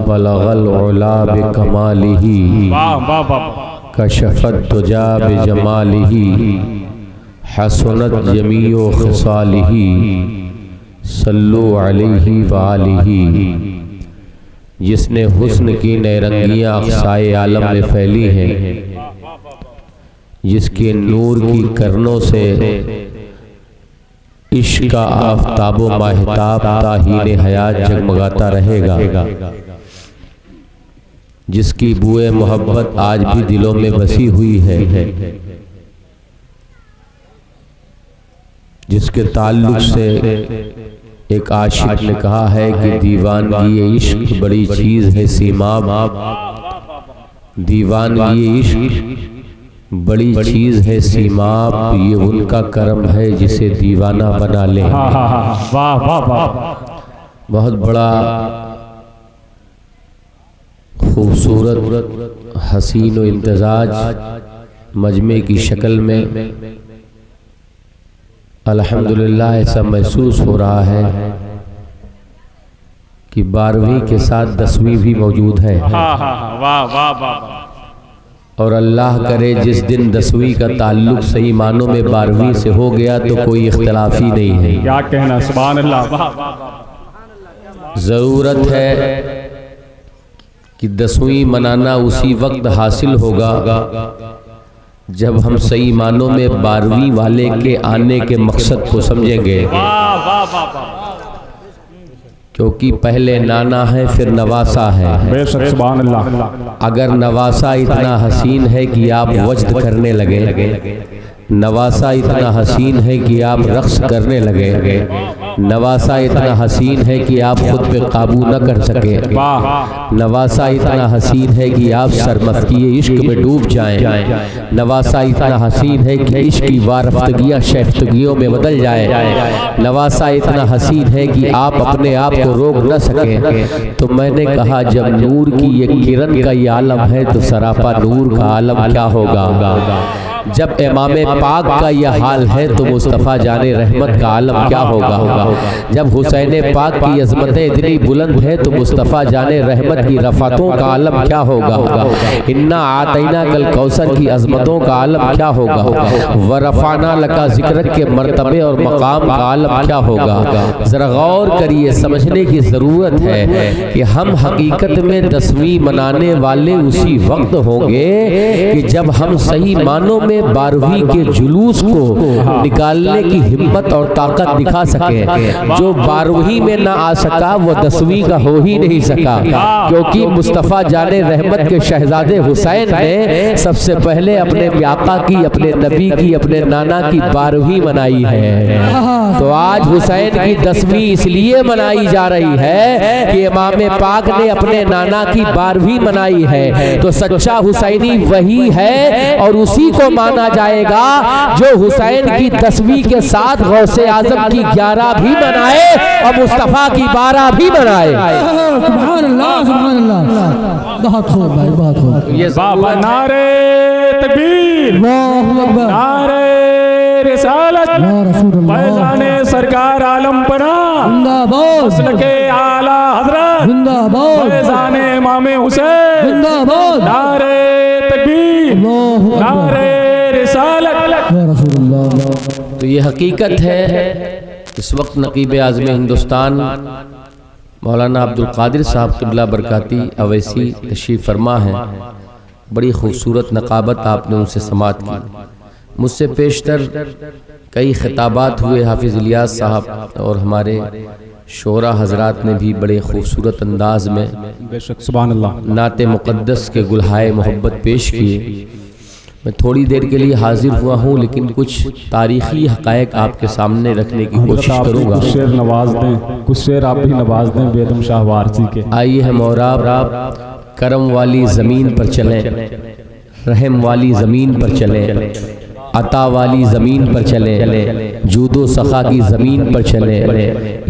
बलगल उला बिकमालिही कशफत तुजा बिजमालिही हसनत जमीओ खिसालिही सल्लु अलैहि व आलिही। जिसने हुस्न की नैरंगियाँ अक़साए आलम में फैली हैं, जिसके नूर की करनों से इश्क का आफ़ताब माहिताब ताहीन हयात जगमगाता रहेगा, जिसकी बुए मोहब्बत आज भी दिलों में बसी हुई है, जिसके ताल्लुक से एक आशिक ने कहा है कि दीवानगी ये इश्क बड़ी चीज़ है सीमाब, दीवानगी ये इश्क बड़ी चीज़ है सीमाब, ये उनका करम है जिसे दीवाना बना ले। वाह वाह वाह, बहुत बड़ा खूबसूरत हसीन व इम्तिजाज मजमे की शक्ल में अल्हम्दुलिल्लाह ऐसा महसूस हो रहा है कि 12वीं के साथ 10वीं भी मौजूद है। वाह वाह वाह। और अल्लाह करे जिस दिन 10वीं का ताल्लुक सही मानों में 12वीं से हो गया तो कोई इख्तिलाफ ही नहीं है। क्या कहना, सुभान अल्लाह। ज़रूरत है कि 10वीं मनाना उसी वक्त हासिल होगा जब हम सही मानों में 12वीं वाले के आने के मकसद को समझेंगे। क्योंकि पहले नाना है फिर नवासा है। बेशक, सुभान अल्लाह। अगर नवासा इतना हसीन है कि आप वज्द करने लगे, नवासा इतना हसीन है कि आप रक्स करने लगे, नवासा इतना हसीन है कि आप खुद पे काबू न कर सके, नवासा इतना हसीन है कि आप सरमस्ती इश्क में डूब जाएं, नवासा इतना हसीन है कि इश्क की वारफ्तगियाँ शैफ्तगियों में बदल जाए, नवासा इतना हसीन है कि आप अपने आप को रोक न सकें। तो मैंने कहा जब नूर की ये किरण का ये आलम है तो सरापा नूर का आलम क्या होगा। जब इमाम पाक का यह हाल है तो मुस्तफ़ा जाने रहमत का आलम क्या होगा। जब हुसैन पाक की अज़मतें इतनी बुलंद है तो मुस्तफ़ा जाने रहमत की रफ़ातों का आलम क्या होगा। इन्ना आतैना कल कौसर की अज़मतों का आलम क्या होगा। व रफ़ाना लका ज़िक्र के मर्तबे और मकाम का आलम क्या होगा। ज़रा गौर करिए, समझने की ज़रूरत है कि हम हकीकत में 10वीं मनाने वाले उसी वक्त होंगे कि जब हम सही मानों में 12वीं के जुलूस को निकालने की हिम्मत और ताकत दिखा सके। जो 12वीं में ना आ सका वो 10वीं का हो ही नहीं सका, क्योंकि मुस्तफ़ा जाने रहमत के शहजादे हुसैन ने सबसे पहले अपने आका की, अपने नबी की, अपने नाना की 12वीं मनाई है। तो आज हुसैन की 10वीं इसलिए मनाई जा रही है कि इमाम पाक ने अपने नाना की 12वीं मनाई है। तो सच्चा हुसैनी वही है और उसी को माना जाएगा जो हुसैन की 10वीं के साथ गौसे आजम की 11 भी मनाए और मुस्तफा की 12 भी मनाए। सुभान अल्लाह, सुभान अल्लाह। बहुत खूब भाई, बहुत खूब। ये बाबा नारे तकबीर, नारे रिसालत, फैज़ाने सरकार आलम पना जिंदाबाद, मसल के आला हजरत जिंदाबाद, फैज़ाने इमाम हुसैन जिंदाबाद, नारे तकबीर, नारे तो ये हकीकत है। इस वक्त नकीब आज़म हिंदुस्तान मौलाना अब्दुल कादिर साहब क़िबला बरकाती अवैसी तशरीफ़ फरमा है। बड़ी खूबसूरत नकाबत आपने उनसे समात की। मुझसे पेशतर कई खिताबात हुए, हाफिज़ इलियास साहब और हमारे शोरा हजरात ने भी बड़े खूबसूरत अंदाज में बेशक, सुभान अल्लाह, नाते मुक़द्दस के गुलहाए मोहब्बत पेश किए। मैं थोड़ी देर के लिए हाजिर हुआ हूँ, लेकिन कुछ तारीख़ी हक़ाइक़ आपके सामने रखने की कोशिश करूँगा। कुछ शेर नवाज दें, कुछ शेर आप भी नवाज दें बेदम शाह वारसी के। आइए हम और आप करम वाली ज़मीन पर चलें, रहम वाली ज़मीन पर चलें। अता वाली ज़मीन पर चले, जूदो सखा की ज़मीन पर चले,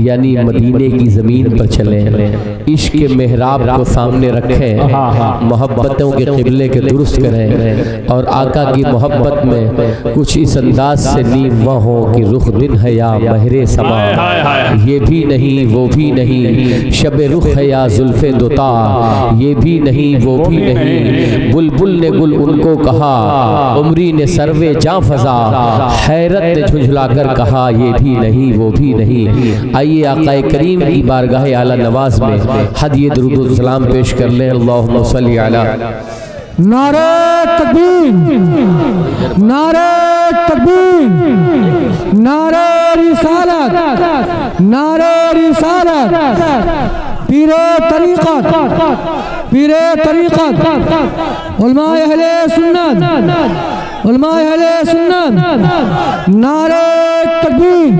यानी मदीने की ज़मीन पर चले, इश्क के मेहराब को सामने रखें, मोहब्बतों के क़िबले के दुरुस्त करें और आका की मोहब्बत में कुछ इस अंदाज से नीम हो कि रुख दिन है या महरे समा, ये भी नहीं वो भी नहीं, शब रुख है या जुल्फ़े दुता, ये भी नहीं वो भी नहीं, बुलबुल ने गुल उनको कहा, उमरी ने सर्वे जां फज़ा, हैरत ने झुंझला कर कहा, ये भी नहीं वो भी नहीं। आइए आक़ाए करीम की बारगाह आला नवाज में हदिये दुरूद सलाम पेश कर लें। अल्लाहुम्मा सल्ली अला। नारे तकबीर, नारे तकबीर, नारे रिसालत, नारे रिसालत, पीरे तरीक़त, पीरे तरीक़त, उलमाए अहले सुन्नत, उलमाए अहले सुन्नत, नारे तकबीर,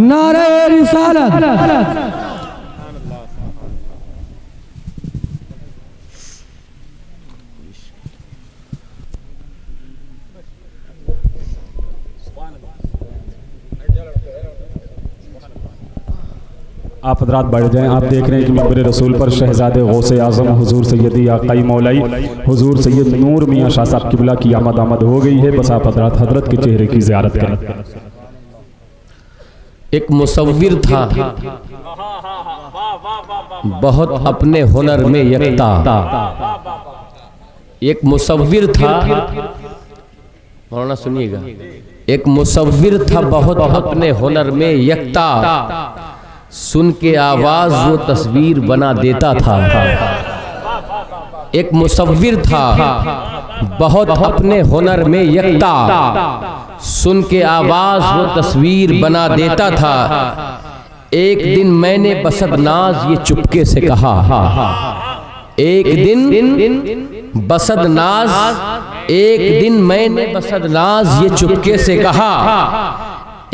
नारे रिसालत। आप हजरात बैठ जाएं। आप देख रहे हैं कि मंबर रसूल पर शहजादे गौसे आज़म हुजूर सैयदी आकाई मौलाई हुजूर सैयद नूर मियाँ शाह साहब किबला की आमद हो गई है। बस आप हजरत के चेहरे की ज़ियारत करें। एक मुसव्विर था बहुत अपने हुनर में यकता, एक मुसव्विर था, मौलाना सुनिएगा, एक मुसव्विर था बहुत अपने हुनर में यकता, सुन के आवाज वो तस्वीर बना देता था। एक मुसव्विर था बहुत अपने हुनर में यकता, सुन के आवाज वो तस्वीर बना देता था। एक दिन मैंने बसदनाज ये चुपके से कहा, एक दिन बसदनाज, एक दिन मैंने बसदनाज ये चुपके से कहा,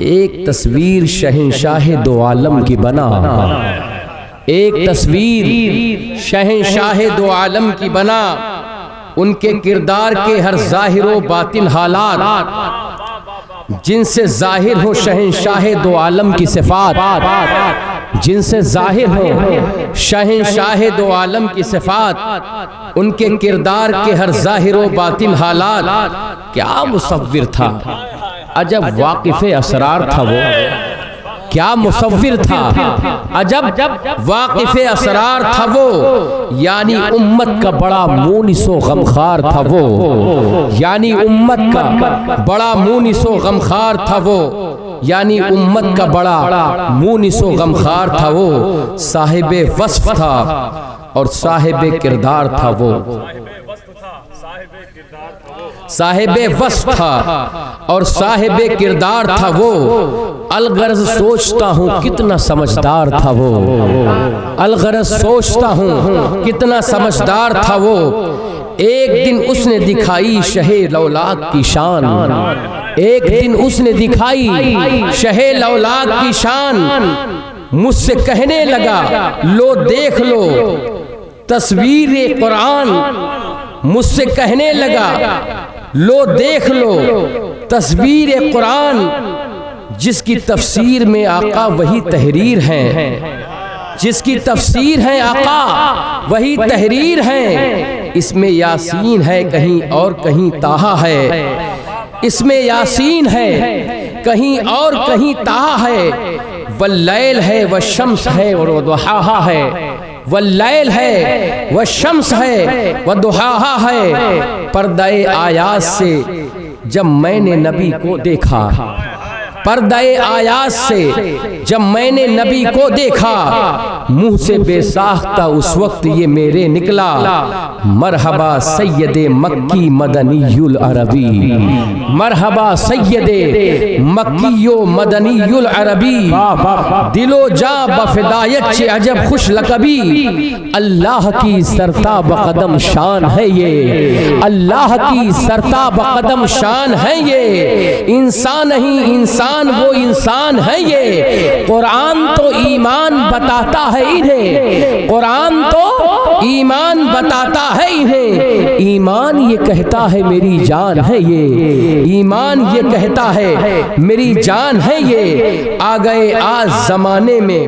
एक तस्वीर शहंशाह दो आलम की बना, एक तस्वीर शहंशाह दो आलम की बना, उनके किरदार के हर ज़ाहिर बातिन हालात जिनसे जाहिर हो शहंशाह दो आलम की सिफात, जिनसे जाहिर हो शहंशाह दो आलम की सिफात, उनके किरदार के हर ज़ाहिर बातिन हालात। क्या मुसव्विर था, अजब वाकिफ़े असरार था वो, क्या मुसव्विर था, अजब वाकिफ़े असरार था वो, यानी उम्मत का बड़ा मूनिसो गमखार था वो, यानी उम्मत का बड़ा मूनिसो गमखार था वो, यानी उम्मत का बड़ा मूनिसो गमखार था वो। साहिबे वस्फ था और साहिबे किरदार था वो, साहिबे वस्फ था और साहिबे किरदार था वो। अलगरज सोचता हूँ कितना समझदार था वो, अलगरज सोचता हूँ कितना समझदार था वो। एक दिन उसने दिखाई शहे लौलाक की शान, एक दिन उसने दिखाई शहे लौलाक की शान, मुझसे कहने लगा लो देख लो तस्वीर कुरान, मुझसे कहने लगा लो देख लो तस्वीर कुरान, जिसकी तफसीर में आका वही तहरीर है, जिसकी तफसीर है आका वही तहरीर है। इसमें यासीन है कहीं और कहीं ताहा है, इसमें यासीन है कहीं और कहीं ताहा है। वल्लैल है व शम्स है और दुहाहा है, वल्लैल है व शम्स है व दुहाहा है। पर्दाए आयात से जब मैंने नबी को देखा, पर्दाए आयात से जब मैंने नबी को देखा, मुंह से बेसाख्ता उस वक्त ये मेरे निकला, मरहबा सैयदे मक्की मदनीयुल अरबी, मरहबा सैयदे मक्कीयो मदनीयुल अरबी। दिलो जा बफिदायत चे अजब खुश लकबी, अल्लाह की सरताब कदम शान है ये, अल्लाह की सरताब कदम शान है ये। इंसान नहीं इंसान कुरान वो इंसान है ये, कुरान तो ईमान बताता है इन्हें, कुरान तो ईमान बताता है इन्हें। ईमान ये कहता है मेरी जान है ये, ईमान ये कहता है मेरी जान है ये। आ गए आज जमाने में,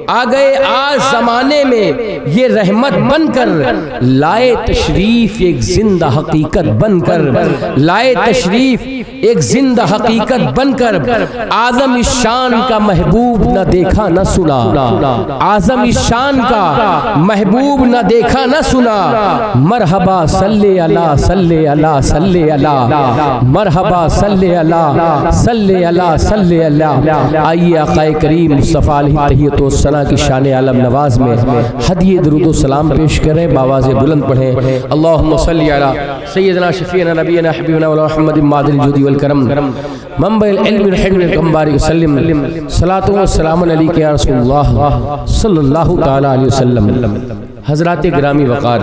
आ गए आज जमाने में ये रहमत बनकर, लाए तशरीफ एक जिंदा हकीकत बनकर, लाए तशरीफ एक जिंदा हकीकत बनकर। आज़म इस शान का महबूब न देखा न सुना, आज़म इस शान का महबूब न देखा न सुना। मरहबा सल्ले अला सल्ले अला सल्ले अला, मरहबा सल्ले अला सल्ले अला सल्ले अला। आइए आक़ाए करीम मुस्तफ़ा अलैहि तहियतो सलाम की शान आलम नवाज में हदिये दुरूद सलाम पेश करें, बावाज़ बुलंद पढ़ें। अल्लाहुम्मा सल्ली अला सय्यदना शफ़ीअना नबीना हबीबना व मुहम्मद मादिल जुदी वल करम मंबइल इल्म व हिल्म कम बारिक वसल्लम। सलातु व सलामुन अलैका या रसूलल्लाह सल्लल्लाहु तआला अलैहि वसल्लम। हज़रात गिरामी वक़ार,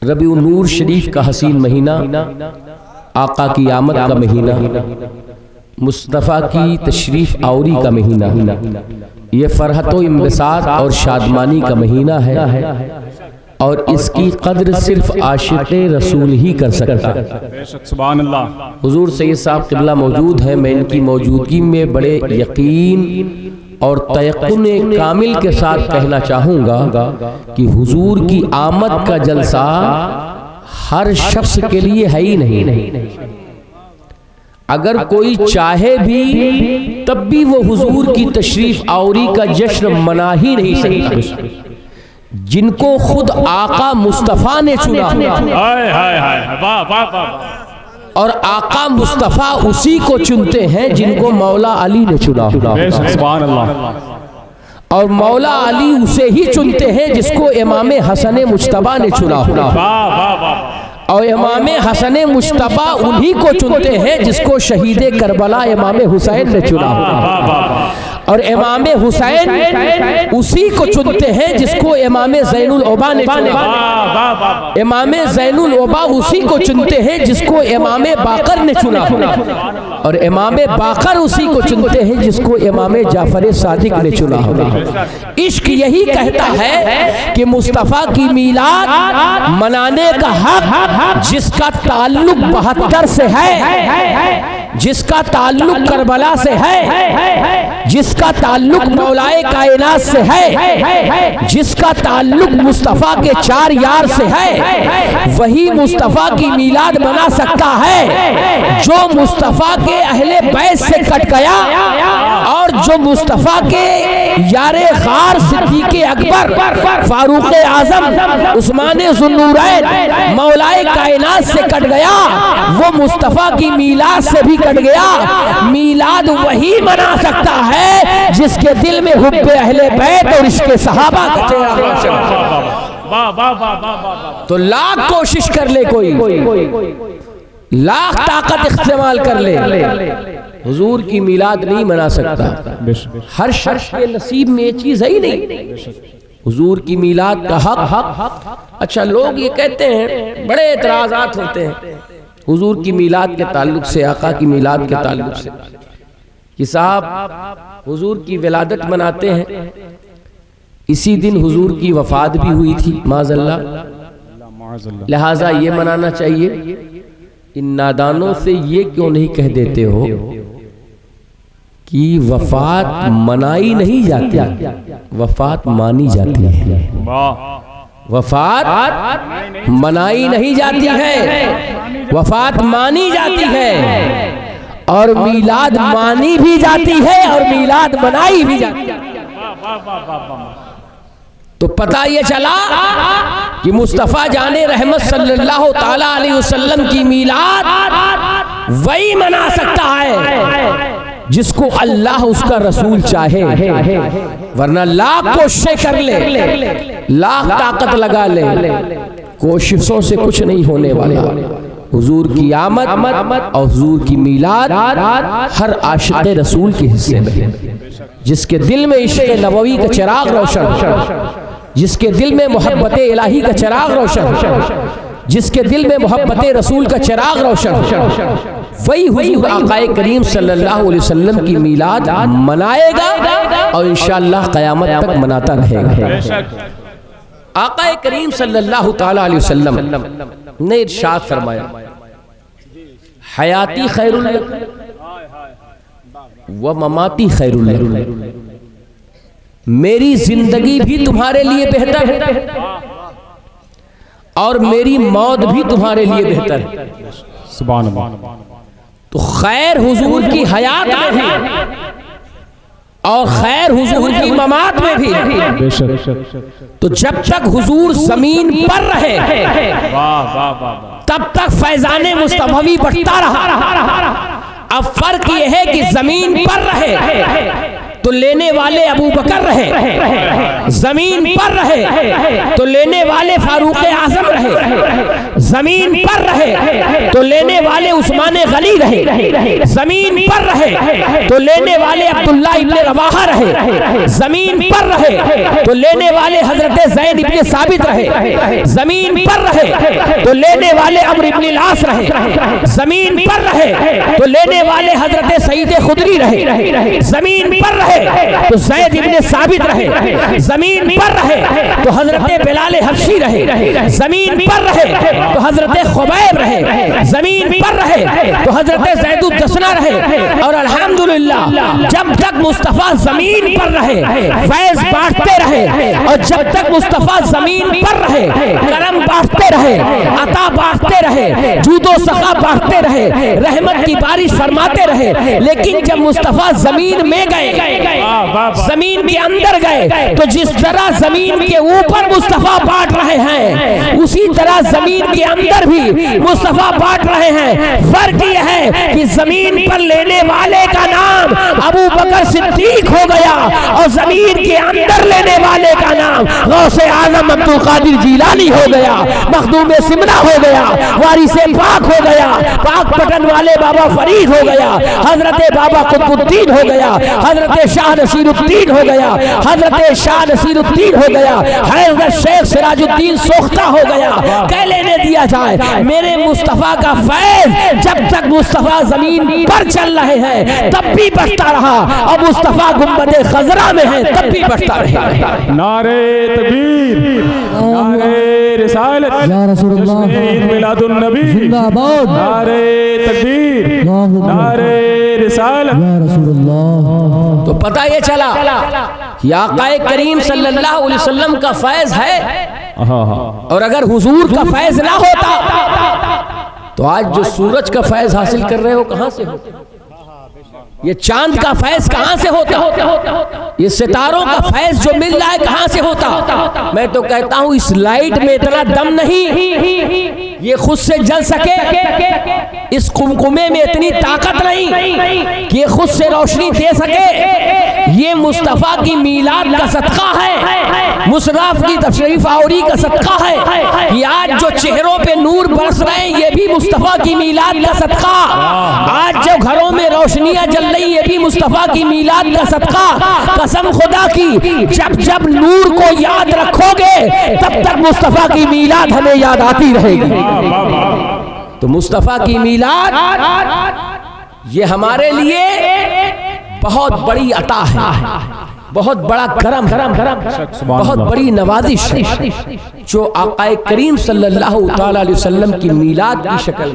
रबीउन नूर शरीफ का हसीन महीना, आका की आमद का महीना, मुस्तफ़ा की तशरीफ़ आवरी का महीना, ये फ़रहतो इम्बिसात और शादमानी का महीना है और इसकी कद्र सिर्फ आशिक़े रसूल ही कर सकता है। सुभान अल्लाह। हुजूर सैयद साहब क़िबला मौजूद हैं, मैं इनकी मौजूदगी में बड़े यकीन और तयक़ुन कामिल के साथ कहना चाहूँगा कि हुजूर की आमद का जलसा हर शख्स के लिए है ही नहीं। अगर कोई चाहे भी तब भी वो हुजूर की तशरीफ आवरी का जश्न मना ही नहीं सकता, जिनको खुद आका मुस्तफ़ा ने चुना। और आका मुस्तफ़ा उसी को चुनते हैं जिनको मौला अली ने चुना, सुभान अल्लाह। और मौला अली उसे ही चुनते हैं जिसको इमाम हसन मुज्तबा ने चुना, और इमाम हसन मुज्तबा उन्हीं को चुनते हैं जिसको शहीद करबला इमाम हुसैन ने चुना, और इमाम हुसैन उसी को चुनते हैं जिसको इमाम ज़ैनुल उबा ने चुना, इमाम ज़ैनुल उबा उसी को चुनते हैं जिसको इमाम बाकर ने चुना, और इमाम बाकर उसी को चुनते हैं जिसको इमाम जाफर सादिक ने चुना। इश्क यही कहता है कि मुस्तफ़ा की मीलाद मनाने का हक जिसका ताल्लुक 72 से है, जिसका ताल्लुक करबला से है, जिसका ताल्लुक मौलाए कायनात से है, जिसका ताल्लुक मुस्तफ़ा के 4 यार से है, वही मुस्तफ़ा की मीलाद मना सकता है। जो मुस्तफ़ा के अहले बैत से कट गया और जो मुस्तफ़ा के यारे ग़ार सिद्दीक़ अकबर, फारूक़ आज़म, उस्मान ज़ुन्नूरैन, मौलाए कायनात से कट गया, वो मुस्तफ़ा की मीलाद से भी कट गया। मीलाद वही मना सकता है जिसके दिल में हुब्बे अहले बैत और इश्क़े सहाबा का चेहरा रोशन। तो लाख कोशिश कर ले कोई, लाख ताकत इस्तेमाल कर ले, हुजूर की मीलाद नहीं मना सकता। हर शख्स के नसीब में ये चीज है ही नहीं, हुजूर की मीलाद का हक। अच्छा, लोग ये कहते हैं, बड़े एतराज़ात होते हैं हुजूर की मीलाद के ताल्लुक से, आका की मीलाद के ताल्लुक से, कि साहब हुजूर की विलादत मनाते हैं, इसी दिन हुजूर की वफात भी हुई थी माज़अल्लाह, लिहाजा ये मनाना चाहिए। इन नादानों से ये क्यों नहीं कह देते हो कि वफात मनाई नहीं जाती, वफात मानी जाती है। वफात मनाई नहीं जाती है, वफात मानी जाती है, और मीलाद मानी भी जाती है और मीलाद मनाई भी जाती है। तो पता ये चला कि मुस्तफ़ा जाने रहमत सल्लल्लाहु ताला अलैहि वसल्लम की मीलाद वही मना सकता है जिसको अल्लाह उसका रसूल चाहे, वरना लाख कोशिशें कर ले, लाख ताकत लगा ले, कोशिशों से कुछ नहीं होने वाला। हुजूर की आमद और हुजूर की मीलाद हर आशिक़े रसूल के हिस्से में, जिसके दिल में इश्क़ नबवी का चिराग रोशन, जिसके दिल में मोहब्बत इलाही का चिराग रोशन, जिसके दिल में मोहब्बत रसूल का चिराग रोशन हो, वही हुजूर आकाए करीम सल्लल्लाहु अलैहि वसल्लम की मीलाद मनाएगा और इंशाअल्लाह क़यामत तक मनाता रहेगा। आकाए करीम सल्लल्लाहु ताला अलैहि वसल्लम ने इरशाद फरमाया, हयाती खैरुल व ममाती खैरुल, मेरी जिंदगी भी तुम्हारे लिए बेहतर है और मेरी मौत भी तुम्हारे लिए बेहतर है। सुभान अल्लाह। तो खैर हुजूर की हयात में भी और खैर हुजूर की ममात में भी। तो जब तक हुजूर जमीन पर रहे तब तक फैजाने मुस्तफवी बढ़ता रहा। अब फर्क यह है कि जमीन पर रहे तो लेने वाले अबू बकर रहे, जमीन पर रहे तो लेने वाले फारूक आजम रहे, जमीन पर रहे तो लेने वाले उस्मान गनी रहे, जमीन पर रहे तो लेने वाले अब्दुल्ला इब्ने रवाहा रहे, जमीन पर रहे तो लेने वाले हजरत ज़ैद इब्ने साबित रहे, जमीन पर रहे तो लेने वाले अम्र इब्ने लास रहे, जमीन पर रहे तो लेने वाले हजरत सईद खुदरी रहे, जमीन पर रहे तो ज़ैद इब्ने साबित रहे, जमीन पर रहे तो हजरत बिलाल हबशी रहे, जमीन पर रहे तो हजरत खुबैब रहे, जमीन पर रहे तो हजरत ज़ैदुद दसना रहे। और अल्हम्दुलिल्लाह जब तक मुस्तफ़ा जमीन पर रहे फैज़ बांटते रहे, और जब तक मुस्तफ़ा जमीन पर रहे करम बांटते रहे, अता बांटते रहे, जूदो सखा बांटते रहे, रहमत की बारिश फरमाते रहे। लेकिन जब मुस्तफ़ा जमीन में गए, जमीन के अंदर गए, तो जिस तरह जमीन के ऊपर मुस्तफा बांट रहे हैं उसी तरह जमीन के अंदर भी मुस्तफा बांट रहे हैं। फर्क यह है कि जमीन पर लेने वाले का नाम अबू बकर सिद्दीक हो गया और जमीन के अंदर लेने वाले का नाम गौसे आजम अब्दुल कादिर जीलानी हो गया, मखदूम सिमना हो गया, वारिसे पाक हो गया, पाक पटन वाले बाबा फरीद हो गया, हजरत बाबा कुतुबुद्दीन हो गया, हजरत शाह नसीरुद्दीन हो गया, हजरत शाह नसीरुद्दीन हो गया, हजरत शेख सिराजुद्दीन सोख्ता हो गया। कह लेने दिया जाए मेरे मुस्तफा का फैज जब तक मुस्तफा जमीन पर चल रहे हैं तब भी बढ़ता रहा, और मुस्तफा गुंबदे खजरा में है तब भी बढ़ता रहेगा। नारे तकबीर, नारे रिसालत, या रसूलुल्लाह, ईद मिलादुन नबी जिंदाबाद, नारे तकबीर, नारे रिसालत, या रसूलुल्लाह। तो पता ये चला कि आकाए करीम सल्लल्लाहु अलैहि वसल्लम का फैज है, और अगर हुजूर का फैज ना होता तो आज जो सूरज का फैज हासिल कर रहे हो कहां से होता, ये चांद का फैज कहां से होता, ये सितारों का फैज जो मिल रहा है कहां से होता। मैं तो कहता हूं इस लाइट में इतना दम नहीं ये खुद से जल सके, इस कुमकुमे में इतनी ताकत नहीं कि ये खुद से रोशनी दे सके। ये मुस्तफा की मीलाद का सदका है, मुशर्रफ की तशरीफ आवरी का सदका है कि आज जो चेहरों पे नूर बरस रहे हैं ये भी मुस्तफा की मीलाद का सदका। आज जो घरों में रोशनियां जल रही ये भी मुस्तफा की मीलाद का सदका। कसम खुदा की जब जब नूर को याद रखोगे तब तक मुस्तफा की मीलाद हमें याद आती रहेगी। तो मुस्तफा की मीलाद ये हमारे लिए बहुत बड़ी अता है, बहुत बड़ा करम, बहुत बड़ी नवाजिश है जो आकाए करीम सल्लल्लाहु ताला अलैहि वसल्लम की मीलाद की शक्ल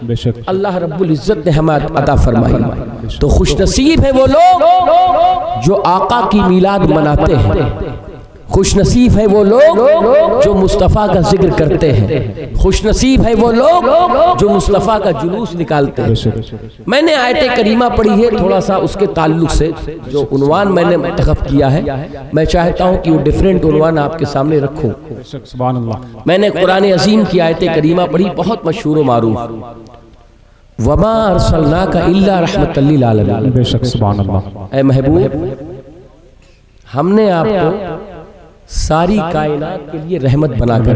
में अल्लाह रब्बुल इज्जत ने हमें अता फरमाई। तो खुशनसीब है वो लोग जो आका की मीलाद मनाते हैं, खुशनसीब है वो लोग जो मुस्तफ़ा का जिक्र करते हैं, खुशनसीब है वो लोग जो मुस्तफ़ा का जुलूस निकालते हैं। मैंने आयत करीमा पढ़ी है, थोड़ा सा उसके ताल्लुक से जो उन्वान मैंने मंतखब किया है मैं चाहता हूँ कि वो डिफरेंट उन्वान आपके सामने रखूँ। मैंने कुरान अजीम की आयत करीमा पढ़ी, बहुत मशहूर व मारूफ, वमा अरसलनाका इल्ला रहमतल लिल आलमीन। बेशक सुभान अल्लाह। ऐ महबूब हमने आपको सारी कायनात के लिए रहमत बनाकर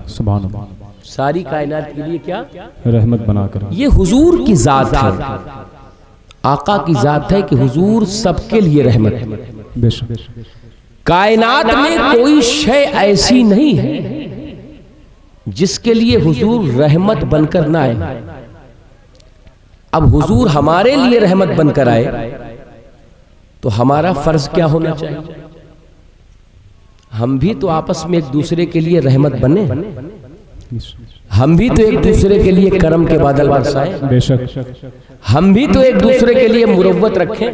सुभान अल्लाह, सारी कायनात के लिए क्या रहमत बनाकर। ये हुजूर की जात है, आका की जात है कि हुजूर सबके लिए रहमत है। बेशक कायनात में कोई शय ऐसी नहीं है जिसके लिए हुजूर रहमत बनकर ना आए। अब हुजूर हमारे लिए रहमत बनकर आए तो हमारा फर्ज क्या होना चाहिए? हम भी तो आपस में एक दूसरे के लिए रहमत बने, हम भी तो एक दूसरे के लिए करम के बादल बरसाएं, बेशक हम भी तो एक दूसरे के लिए मुरव्वत रखें।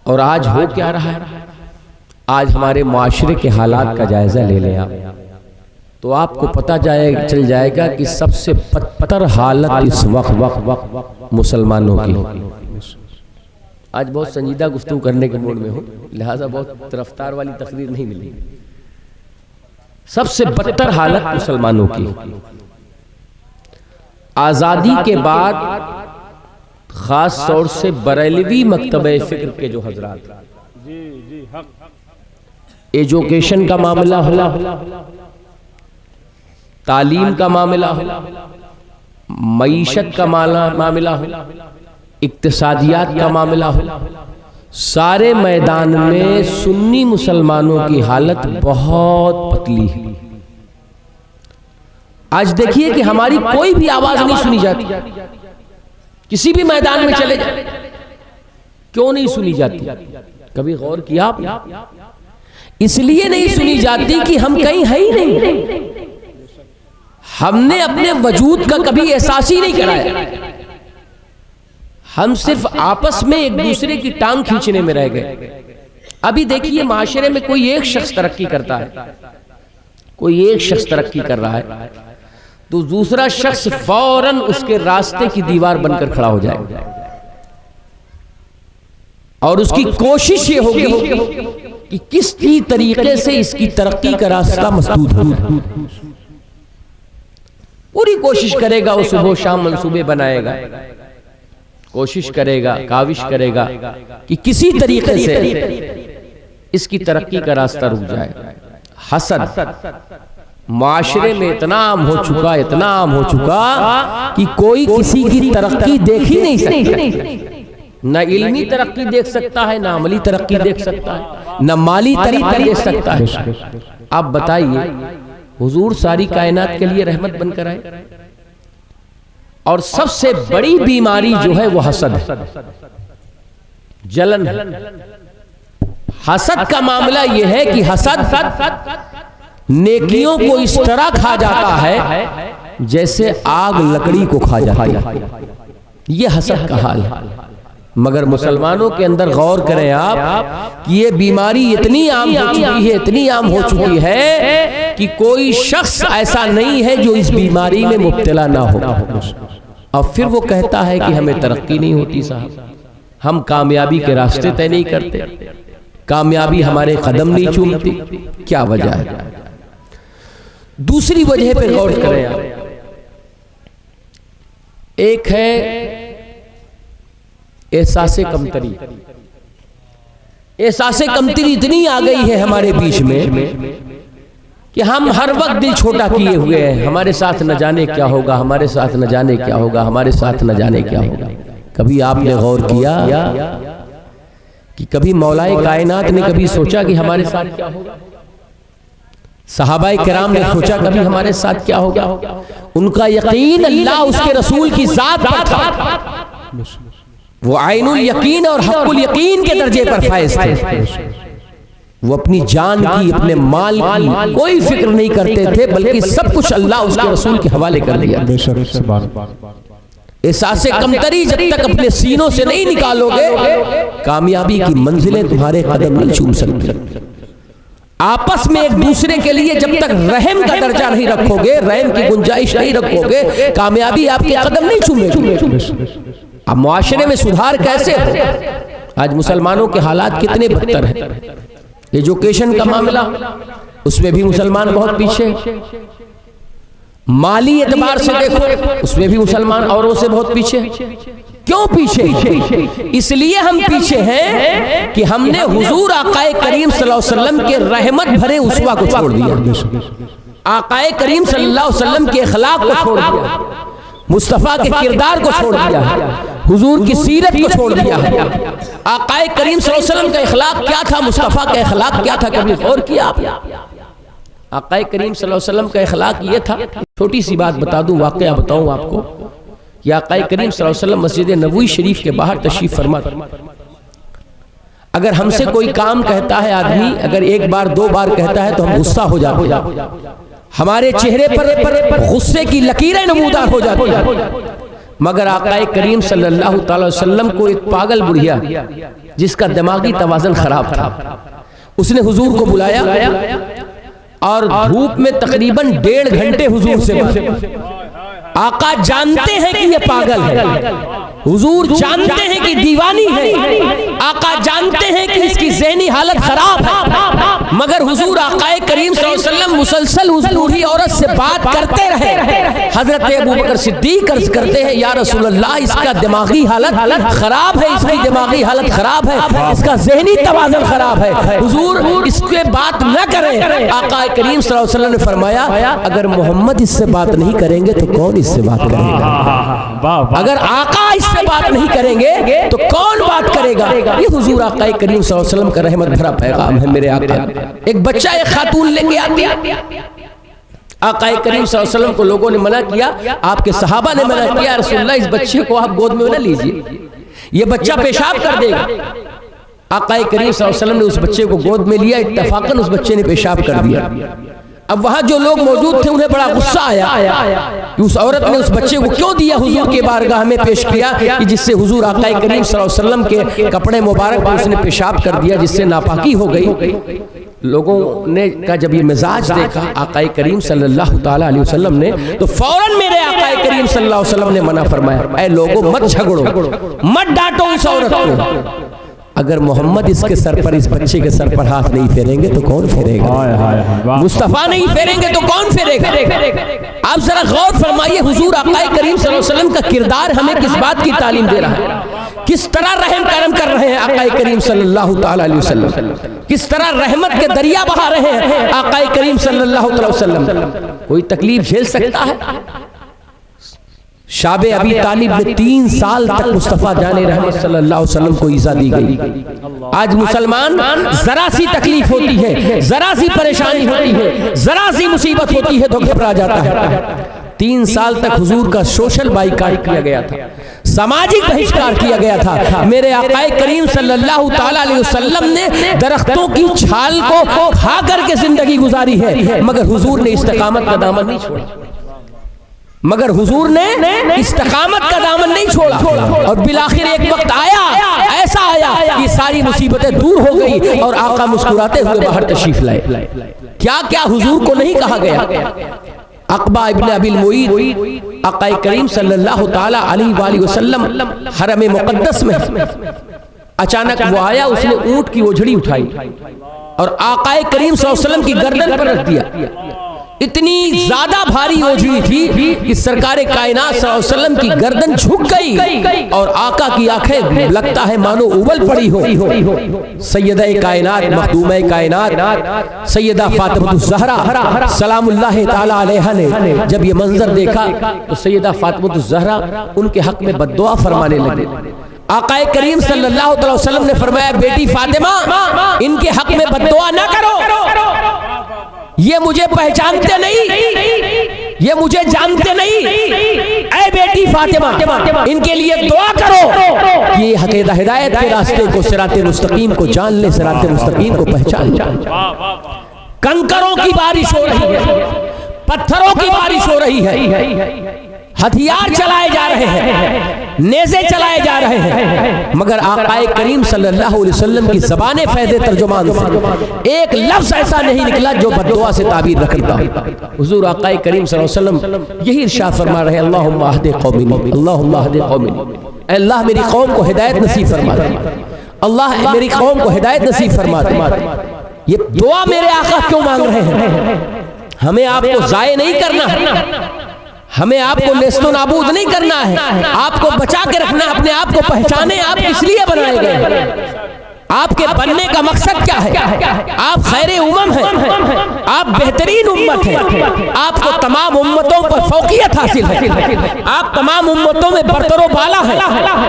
और आज हो क्या रहा है? आज हमारे मुआशरे के हालात का जायजा ले लें आप, तो आपको पता चल जाएगा कि सबसे बदतर हालत इस वक्त मुसलमानों की। आज बहुत संजीदा गुफ्तगू करने के मूड में हूं, लिहाजा बहुत रफ्तार वाली तकरीर नहीं मिली। सबसे बदतर हालत मुसलमानों की। आजादी के बाद खास तौर से बरेलवी मकतबे फिक्र के जो हजरात, एजुकेशन का मामला हो, तालीम का मामला हो, मईशत का मामला हो, इक्तिसादियात का मामला हो, सारे मैदान में सुन्नी मुसलमानों की हालत बहुत पतली है। आज देखिए कि हमारी कोई भी आवाज नहीं सुनी जाती, किसी भी मैदान में चले जाए, क्यों नहीं सुनी जाती? कभी गौर किया आप? इसलिए नहीं सुनी जाती कि हम कहीं है ही नहीं, हमने अपने वजूद का कभी एहसास ही नहीं कराया, हम सिर्फ आपस में एक दूसरे की टांग खींचने में रह गए। अभी देखिए माशरे में कोई एक शख्स तरक्की करता है, कोई एक शख्स तरक्की कर रहा है तो दूसरा शख्स फौरन उसके रास्ते की दीवार बनकर खड़ा हो जाएगा और उसकी कोशिश ये होगी कि किस तरीके से इसकी तरक्की का रास्ता मसदूद हो। पूरी कोशिश करेगा, वो सुबह शाम मंसूबे बनाएगा, कोशिश करेगा, काविश करेगा कि किसी तरीके से इसकी तरक्की का रास्ता रुक जाए। हसद माशरे में इतना आम हो चुका, इतना आम हो चुका कि कोई किसी की तरक्की देख ही नहीं सकता। न इल्मी तरक्की देख सकता है, न अमली तरक्की देख सकता है, न माली तरक्की देख सकता है। आप बताइए, हुजूर सारी कायनात के लिए रहमत बनकर आए और सबसे बड़ी बीमारी जो है वो हसद है, जलन है। हसद का मामला यह है कि हसद नेकियों को इस तरह खा जाता है जैसे आग लकड़ी को खा जाती है। यह हसद का हाल है। मगर मुसलमानों के अंदर गौर करें आप कि ये बीमारी इतनी आम हो चुकी है, इतनी आम हो चुकी है कि कोई शख्स ऐसा नहीं है जो इस बीमारी में मुब्तला ना हो। और फिर वो कहता है कि हमें तरक्की नहीं होती साहब, हम कामयाबी के रास्ते तय नहीं करते, कामयाबी हमारे कदम नहीं चूमती। क्या वजह है? दूसरी वजह पे गौर करें आप। एक है एहसासे कमतरी। एहसासे कमतरी इतनी आ गई है हमारे बीच में कि हम हर वक्त दिल छोटा किए हुए हैं। हमारे साथ न जाने क्या होगा, हमारे साथ न जाने क्या होगा, हमारे साथ न जाने क्या होगा। कभी आपने गौर किया कि कभी मौलाए कायनात ने कभी सोचा कि हमारे साथ क्या होगा? सहाबाए किराम ने सोचा कभी हमारे साथ क्या होगा? उनका यकीन अल्लाह उसके रसूल की जात पर था। वो आइनुल यकीन और हक़ुल यकीन के दर्जे पर फाइज थे। वो अपनी जान की, अपने माल की कोई फिक्र नहीं करते थे, बल्कि सब कुछ अल्लाह उसके रसूल के हवाले कर दिया। एहसासे कमतरी जब तक अपने सीनों से नहीं निकालोगे, कामयाबी की मंजिलें तुम्हारे कदम नहीं चूम सकती। आपस में एक दूसरे के लिए जब तक रहम का दर्जा नहीं रखोगे, रहम की गुंजाइश नहीं रखोगे, कामयाबी आपके कदम नहीं चूमेगी। अब मुआशरे में सुधार कैसे हो? आज मुसलमानों के हालात कितने बदतर हैं। एजुकेशन का मामला, उसमें भी मुसलमान बहुत पीछे। माली एतबार से देखो, उसमें भी मुसलमान औरों से बहुत पीछे। क्यों पीछे? इसलिए हम पीछे हैं कि हमने हुजूर आकाए करीम सल्लल्लाहु अलैहि वसल्लम के रहमत भरे उसवा को छोड़ दिया, आकाए करीम सल्लल्लाहु अलैहि वसल्लम के अखलाक को छोड़ दिया, मुस्तफ़ा के किरदार को छोड़ दिया है, हुजूर की सीरत को छोड़ दिया है। आकाए करीम सल्लल्लाहु अलैहि वसल्लम का अखलाक क्या था, मुस्तफ़ा का अखलाक क्या था, कभी गौर किया आप? आक़ा करीम सल्लल्लाहु अलैहि वसल्लम का इखलाक ये था। छोटी सी बात बता दूं, वाक़या बताऊं आपको कि आक़ा करीम सल्लल्लाहु अलैहि वसल्लम मस्जिद नबवी शरीफ के बाहर तशरीफ फरमा, अगर हमसे कोई काम कहता है आदमी, अगर एक बार दो बार कहता है तो हम गुस्सा हो जाते हैं, हमारे चेहरे पर गुस्से की लकीरें नमूदार हो जाती हैं। मगर आक़ा करीम सल्लल्लाहु अलैहि वसल्लम को एक पागल बुढ़िया जिसका दिमागी तवाज़ुन खराब था, उसने हुजूर को बुलाया और धूप में तकरीबन 1.5 घंटे हुजूर से बात। आका जानते हैं कि ये पागल है, हुजूर जानते हैं कि दीवानी है, आका जानते हैं कि इसकी ज़हनी हालत खराब है, मगर हुजूर आकाए करीम सल्लल्लाहु अलैहि वसल्लम मुसलसल उस बूढ़ी औरत से बात करते रहे। हजरत अबू बकर सिद्दीक अर्ज करते हैं, या रसूल अल्लाह, इसका दिमागी हालत खराब है, इसकी दिमागी हालत खराब है, इसका ज़हनी तवाज़ुन खराब है, हुजूर इसके बात न करें। आकाए करीम सल्लल्लाहु अलैहि वसल्लम ने फरमाया, अगर मोहम्मद इससे बात नहीं करेंगे तो कौन इससे बात करेगा? अगर आका इससे बात नहीं करेंगे तो कौन बात करेगा? ये हुजूर आका करीम सल्लल्लाहु अलैहि वसल्लम का रहमत भरा पैगाम है मेरे आका। एक बच्चा एक खातून लेके आती, आका करीम सल्लल्लाहु अलैहि वसल्लम को लोगों ने मना किया, आपके सहाबा ने मना किया, रसूलुल्लाह इस बच्चे को आप गोद में न लीजिए, ये बच्चा पेशाब कर देगा। आका करीम सल्लल्लाहु अलैहि वसल्लम ने उस बच्चे को गोद में लिया, इत्तफाकन उस बच्चे ने पेशाब कर दिया। अब वहां जो लोग मौजूद थे उन्हें बड़ा गुस्सा आया कि उस औरत ने उस बच्चे को क्यों दिया, हुजूर के बारगाह में पेश किया कि जिससे हुजूर आका करीम सल्लल्लाहु अलैहि वसल्लम के कपड़े मुबारक पर उसने पेशाब कर दिया, जिससे नापाकी हो गई। लोगों ने का जब ये मिजाज देखा आका करीम सल्लल्लाहु ताला अलैहि वसल्लम ने, तो फौरन मेरे आका करीम सल्लल्लाहु अलैहि वसल्लम ने मना फरमाया, ऐ लोगों मत झगड़ो, मत डांटो इस औरत को, अगर मोहम्मद इसके सर पर, इस बच्चे के सर पर हाथ नहीं फेरेंगे तो कौन फेरेगा? मुस्तफा नहीं फेरेंगे तो कौन फेरेगा? आप जरा गौर फरमाइए, हुजूर आका करीम सल्लल्लाहु अलैहि वसल्लम का किरदार हमें किस बात की तालीम दे रहा है, किस तरह रहम करम कर रहे हैं आका करीम सल्लल्लाहु ताला अलैहि वसल्लम, किस तरह रहमत के दरिया बहा रहे हैं आका करीम सल्लल्लाहु अलैहि वसल्लम। कोई तकलीफ झेल सकता है? शाबे अबी तालिब में 3 साल तक मुस्तफ़ा जाने रहमत सल्लल्लाहु अलैहि वसल्लम को ईज़ा दी गई। आज मुसलमान जरा सी तकलीफ होती है, जरा सी परेशानी होती है, जरा सी मुसीबत होती है तो घबरा जाता है। 3 साल तक हुजूर का सोशल बाइकाट किया गया था, सामाजिक बहिष्कार किया गया था। मेरे आका करीम सल्लल्लाहु ताला अलैहि वसल्लम ने दरख्तों की छाल को खा करके जिंदगी गुजारी है, मगर हुजूर ने इस्तिकामत का दामन नहीं छोड़ा, मगर हुजूर ने इस्तिकामत का दामन नहीं छोड़ा। और बिलाखिर एक वक्त आया, ऐसा आया कि सारी मुसीबतें दूर हो गई और आका मुस्कुराते हुए बाहर तशरीफ लाए। क्या क्या हुजूर को नहीं कहा गया? अक़बा इब्न अबिल मुईद आका करीम सल्लल्लाहु ताला अलैहि वसल्लम हरम मुक़द्दस में अचानक वो आया, उसने ऊंट की ओझड़ी उठाई और आका करीम सल्लल्लाहु अलैहि वसल्लम की गर्दन पर रख दिया। इतनी ज्यादा भारी ओझड़ी थी कि सरकारे कायनात सल्लल्लाहु अलैहि वसल्लम की गर्दन झुक गई और आका की आंखें लगता है मानो उबल पड़ी हो। सैयदा कायनात, मखदूमा कायनात सैयदा फातिमातुज़ ज़हरा सलामुल्लाह ताला अलैहा ने जब ये मंजर देखा तो सैयदा फातिमातुज़ ज़हरा उनके हक में बद्दुआ फरमाने लगे। आका करीम सल्लल्लाहु अलैहि वसल्लम ने फरमाया, बेटी फातिमा, इनके हक में बद्दुआ ना करो, ये मुझे पहचानते नहीं, ये मुझे जानते नहीं। ऐ बेटी फातिमा, इनके लिए दुआ करो, ये हिदायत के रास्ते को, सिराते मुस्तकीम को जान ले, सिराते मुस्तकीम को पहचान ले। कंकरों की बारिश हो रही है, पत्थरों की बारिश हो रही है, हथियार चलाए जा रहे हैं, नेज़े चलाए जा रहे हैं, मगर आका करीम सल्लल्लाहु अलैहि वसल्लम की ज़बाने फैज़े तर्जुमान से एक लफ्ज़ ऐसा नहीं निकला जो बद्दुआ से ताबीर रखता। हुज़ूर आका करीम सल्लल्लाहु अलैहि वसल्लम यही इरशाद फरमा रहे, अल्लाहुम्मा अहदि कौमी, अल्लाहुम्मा अहदि कौमी, अल्लाह मेरी कौम को हिदायत नसीब फरमा दे, अल्लाह मेरी कौम को हिदायत नसीब फरमा दे। ये दुआ मेरे आका क्यों मांग रहे हैं? हमें आपको ज़ाये नहीं करना है, हमें आपको नेस्तो नाबूद नहीं करना है, आपको बचा के रखना, अपने आप को पहचाने आप किस लिए बनाए गए। आपके बनने का मकसद क्या है? आप खैरे उम्मम हैं, आप बेहतरीन उम्मत हैं, आपको तमाम उम्मतों पर फौकियत हासिल है, आप तमाम उम्मतों में बरतरो बाला है।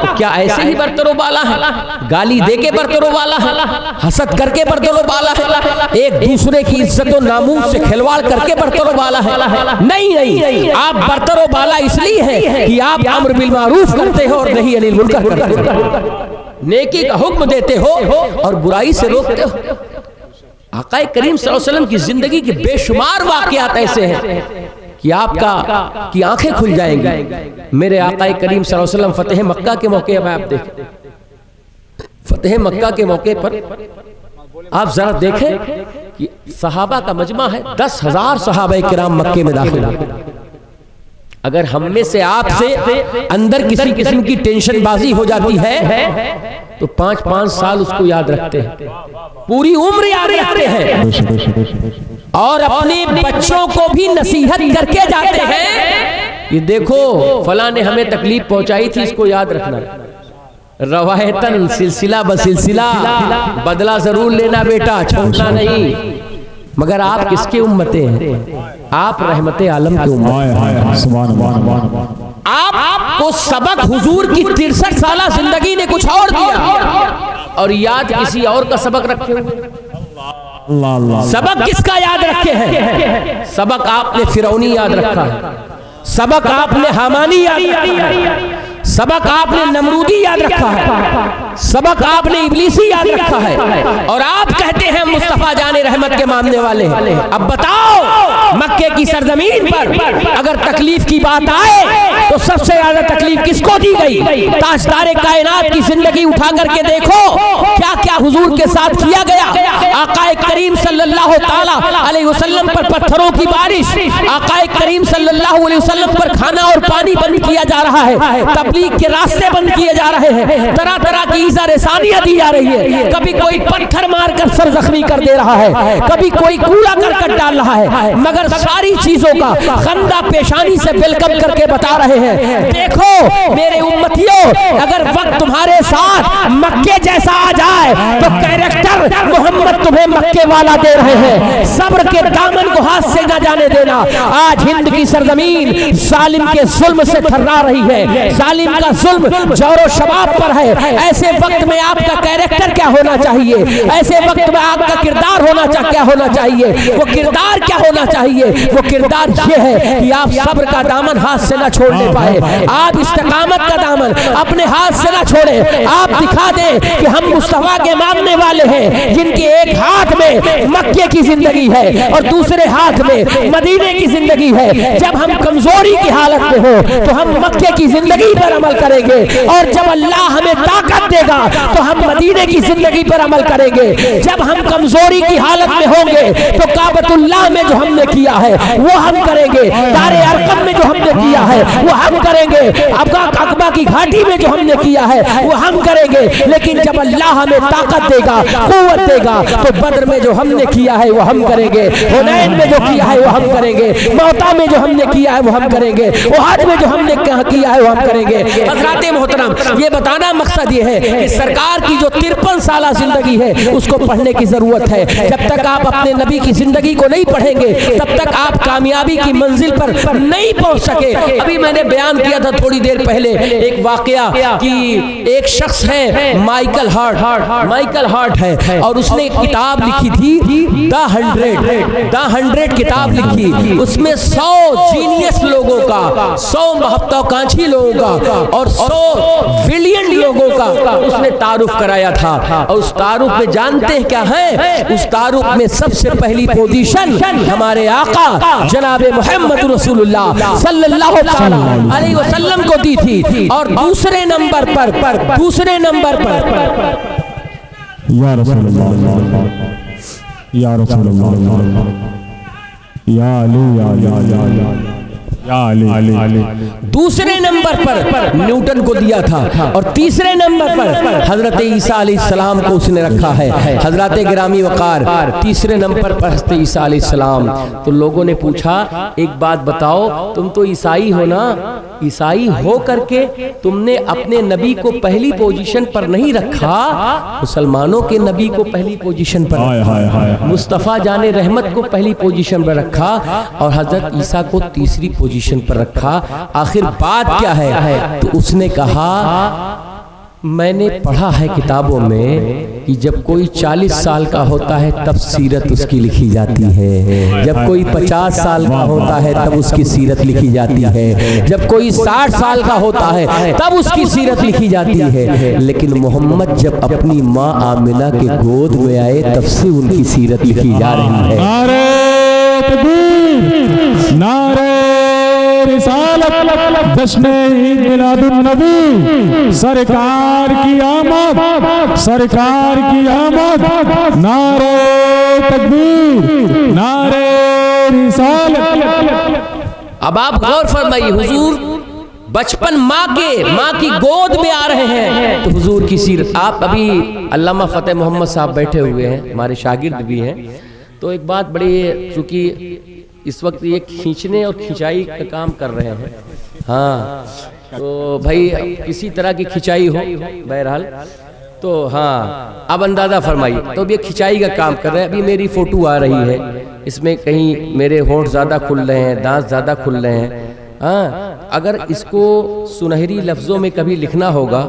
तो क्या ऐसे ही बरतरो बाला है? गाली दे के बरतरो बाला है, हसद करके बरतरो बाला है, एक दूसरे की इज्जत और नामूस से खिलवाड़ करके बरतरो बाला है? नहीं नहीं, आप बरतरो बाला इसलिए हैं कि आप अम्र बिल मारूफ करते हो और नहीं अनिल मुनकर करते हो, नेकी का हुक्म देते हो और बुराई से रोकते हो। आका करीम सल्लल्लाहु अलैहि वसल्लम की जिंदगी के बेशुमार वाकयात ऐसे हैं कि आपका की आंखें खुल जाएंगी। मेरे आका करीम सल्लल्लाहु अलैहि वसल्लम फतेह मक्का के मौके पर आप देखें, फतेह मक्का के मौके पर आप जरा देखें कि सहाबा का मजमा है, 10,000 सहाबा किराम मक्के में दाखिल हुए। अगर हम में से आपसे अंदर किसी किस्म की टेंशन बाजी हो जाती है तो 5-5 साल उसको याद रखते हैं, पूरी उम्र याद रखते हैं और अपने बच्चों को भी नसीहत करके जाते हैं कि देखो फला ने हमें तकलीफ पहुंचाई थी, इसको याद रखना, रवायतन सिलसिला बसिलसिला, बदला जरूर लेना बेटा, छोड़ना नहीं। मगर आप किसके उम्मते हैं? आप रहमते आलम के उम्मत। आपको सबक हुजूर की 63 साला जिंदगी ने कुछ और दिया और याद किसी और का सबक रखे हुए। सबक किसका याद रखे हैं? सबक आपने फिरौनी याद रखा है, सबक आपने हामानी याद रखा है, सबक आपने नमरूदी याद रखा है, सबक आपने इब्लीसी याद रखा है और आप कहते हैं मुस्तफा जाने रहमत के मानने वाले। अब बताओ मक्के की सरजमीन पर अगर तकलीफ की बात आए तो सबसे ज्यादा तकलीफ किसको दी गई? ताजदारे कायनात की जिंदगी उठा करके देखो क्या क्या हुजूर के साथ किया गया। आकाए करीम सल्लल्लाहु ताला अलैहि वसल्लम पर पत्थरों की बारिश, आकाए करीम सल्लल्लाहु अलैहि वसल्लम पर खाना और पानी बंद किया जा रहा है, तबलीग के रास्ते बंद किए जा रहे हैं, तरह तरह की इज़ा-ए-सानिया दी जा रही है, कभी कोई पत्थर मारकर सर जख्मी कर दे रहा है, कभी कोई कूड़ा करकट डाल रहा है, मगर सारी चीजों का खंदा पेशानी से वेलकम करके बता रहे हैं देखो मेरे उम्मतियों, अगर वक्त तुम्हारे साथ मक्के जैसा आ जाए तो कैरेक्टर मोहम्मद तुम्हें मक्के वाला दे रहे हैं। सब्र के दामन को हाथ से न जाने देना। आज हिंद की सरजमीन जालिम के जुल्म से थर्रा रही है, जालिम का जुल्म जोरो शबाब पर है। ऐसे वक्त में आपका कैरेक्टर क्या होना चाहिए? ऐसे वक्त में आपका किरदार क्या होना चाहिए? वो किरदार क्या होना चाहिए? वो किरदार ये है कि आप सब्र का दामन हाथ से ना छोड़ने पाए, आप इस्तिकामत का दामन अपने हाथ से ना छोड़े। आप दिखा दें कि हम मुस्तफा के मानने वाले हैं, जिनके एक हाथ में मक्के की जिंदगी है और दूसरे हाथ में मदीने की जिंदगी है। जब हम कमजोरी की हालत में हो तो हम मक्के की जिंदगी पर अमल करेंगे और जब अल्लाह हमें ताकत देगा तो हम मदीने की जिंदगी पर अमल करेंगे। जब हम कमजोरी की हालत में होंगे तो काबतुल्लाह में जो हमने किया है वो हम करेंगे, दारे अरकम में जो हमने किया है वो हम करेंगे, अकबा की घाटी में जो हमने किया है वो हम करेंगे। लेकिन जब अल्लाह हमें ताकत देगा, कुव्वत देगा, तो बद्र में जो हमने किया है वो हम करेंगे, हुनैन में जो किया है वो हम करेंगे, मौता में जो हमने किया है वो हम करेंगे, उहद में जो हमने किया है वो हम करेंगे। हज़रात मोहतरम, ये बताना मकसद ये है कि सरकार की जो 53 साला जिंदगी है उसको पढ़ने की जरूरत है। जब तक आप अपने नबी की जिंदगी को नहीं पढ़ेंगे तब तक आप कामयाबी की मंजिल पर नहीं पहुंच सके। अभी मैंने बयान किया था थोड़ी देर पहले एक वाकया कि एक शख्स है माइकल हार्ट है और उसने एक किताब लिखी थी द 100 किताब लिखी। उसमें 100 जीनियस लोगों का, 100 महत्वाकांक्षी लोगों का और 100 ब्रिलियंट लोगों का उसने तारुफ कराया था। और उस तारुफ में जानते हैं क्या है? उस तारुफ में सबसे पहली पोजीशन हमारे आका जनाबे मोहम्मद रसूलुल्लाह सल्लल्लाहु अलैहि वसल्लम को दी थी और दूसरे नंबर पर या रसूलुल्लाह, या रसूलुल्लाह, या अली, दूसरे नंबर पर न्यूटन को दिया था और तीसरे नंबर पर हजरत ईसा अलैहिस्सलाम को उसने रखा है। हजरत गिरामी वकार तीसरे नंबर पर हजरत ईसा अलैहिस्सलाम। तो लोगों ने पूछा एक बात बताओ, तुम तो ईसाई हो ना, ईसाई हो करके तुमने अपने नबी को पहली पोजीशन पर नहीं रखा, मुसलमानों के नबी को पहली पोजीशन पर रखा, मुस्तफ़ा जाने रहमत को पहली पोजीशन पर रखा और हजरत ईसा को तीसरी पोजीशन पर रखा। आखिर बात क्या है? तो उसने कहा मैंने पढ़ा है किताबों में कि जब कोई 40 साल का होता है तब सीरत उसकी लिखी जाती है, जब कोई 50 साल का होता है तब उसकी सीरत लिखी जाती है, जब कोई 60 साल का होता है तब उसकी सीरत लिखी जाती है। लेकिन मोहम्मद जब अपनी माँ आमिना के गोद में आए तब से उनकी सीरत लिखी जा रही है। नारे तकबीर, नारे रिसालत, जश्न ईद मिलादुन नबी, सरकार की आमद, सरकार की आमद, नारे तकबीर, नारे रिसालत। अब आप गौर फरमाइए, हुजूर बचपन माँ की गोद में आ रहे हैं तो हुजूर की सीरत। आप अभी अल्लामा फतेह मोहम्मद साहब बैठे हुए हैं, हमारे शागिर्द भी हैं। तो एक बात बड़ी, चूँकि इस वक्त ये खींचने और खिंचाई का काम कर रहे हैं, हाँ, तो भाई किसी तरह की खिंचाई हो बहरहाल, तो हाँ अब अंदाज़ा फरमाइए। तो अब ये खिंचाई का काम कर रहे हैं। अभी मेरी फ़ोटो आ रही है, इसमें कहीं मेरे होंठ ज़्यादा खुल रहे हैं, दांत ज़्यादा खुल रहे हैं। हाँ, अगर इसको सुनहरी लफ्ज़ों में कभी लिखना होगा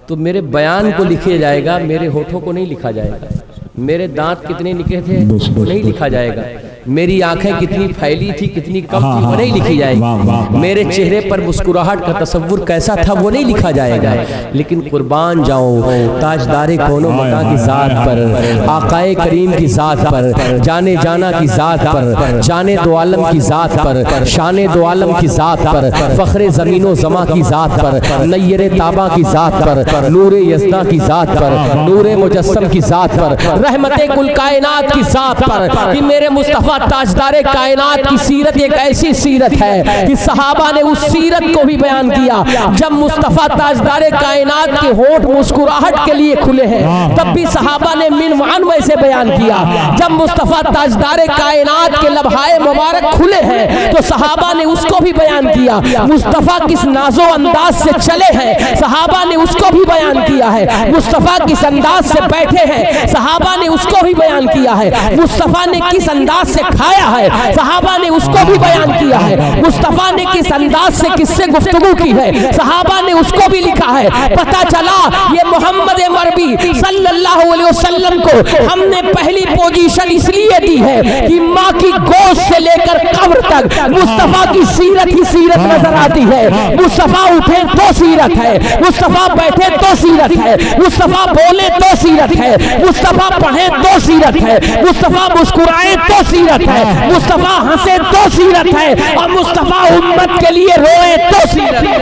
तो मेरे बयान को लिखा जाएगा, मेरे होठों को नहीं लिखा जाएगा। मेरे दांत कितने निकले थे वो नहीं लिखा जाएगा, मेरी आंखें कितनी फैली थी कितनी कम थी वो नहीं लिखी जाएगी, मेरे चेहरे पर मुस्कुराहट का तस्वुर कैसा था वो नहीं लिखा जाएगा। लेकिन कुर्बान जाऊं ताजदारे कोनो मका की ज़ात पर, आकाए करीम की ज़ात पर, जाने जाना की ज़ात पर, जाने दो आलम की ज़ात पर, शाने दो आलम की ज़ात पर, फ़ख्रे ज़मीनो ज़मा की ज़ात पर, नय्यरे ताबा की ज़ात पर, नूरे यज़दा की ज़ात पर, नूरे मुजस्सम की ज़ात पर, रहमते कुल कायनात की ज़ात पर, कि मेरे मुस्तफ़ा ताजदारे कायनात की सीरत एक ऐसी सीरत है कि सहाबा ने उस सीरत को भी बयान किया। जब मुस्तफ़ा ताजदारे कायनात के होंठ मुस्कुराहट के लिए खुले हैं तब भी सहाबा ने मिन वन वैसे बयान किया। जब मुस्तफ़ा ताजदारे कायनात के लम्हाए मुबारक खुले हैं तो सहाबा ने उसको भी बयान किया। मुस्तफ़ा किस नाजो अंदाज से चले हैं सहाबा ने उसको भी बयान किया है। मुस्तफ़ा किस अंदाज से बैठे हैं सहाबा ने उसको भी बयान किया है। मुस्तफ़ा ने किस अंदाज से खाया है सहाबा ने उसको भी बयान किया है। मुस्तफ़ा ने किस अंदाज से किससे गुफ्तगू की है सहाबा ने उसको भी लिखा है। पता चला ये मोहम्मद मरबी सल्लल्लाहु अलैहि वसल्लम को हमने पहली पोजीशन इसलिए दी है कि माँ की गोद से लेकर कब्र तक मुस्तफ़ा की सीरत ही सीरत नजर आती है। मुस्तफ़ा उठे तो सीरत है, मुस्तफ़ा बैठे तो सीरत है, मुस्तफ़ा बोले तो सीरत है, मुस्तफ़ा पढ़े तो सीरत है, मुस्तफ़ा मुस्कुराए तो सीरत है, मुस्तफ़ा हंसे तो सीरत है और मुस्तफ़ा उम्मत के लिए रोए तो सीरत है।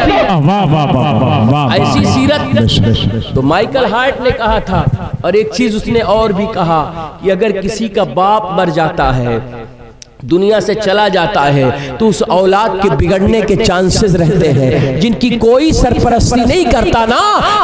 ऐसी सीरत तो माइकल हार्ट ने कहा था। और एक चीज उसने और भी कहा कि अगर किसी का बाप मर जाता है, दुनिया से चला जाता है, तो उस औलाद के बिगड़ने के चांसेस रहते हैं। जिनकी कोई सरपरस्ती नहीं करता ना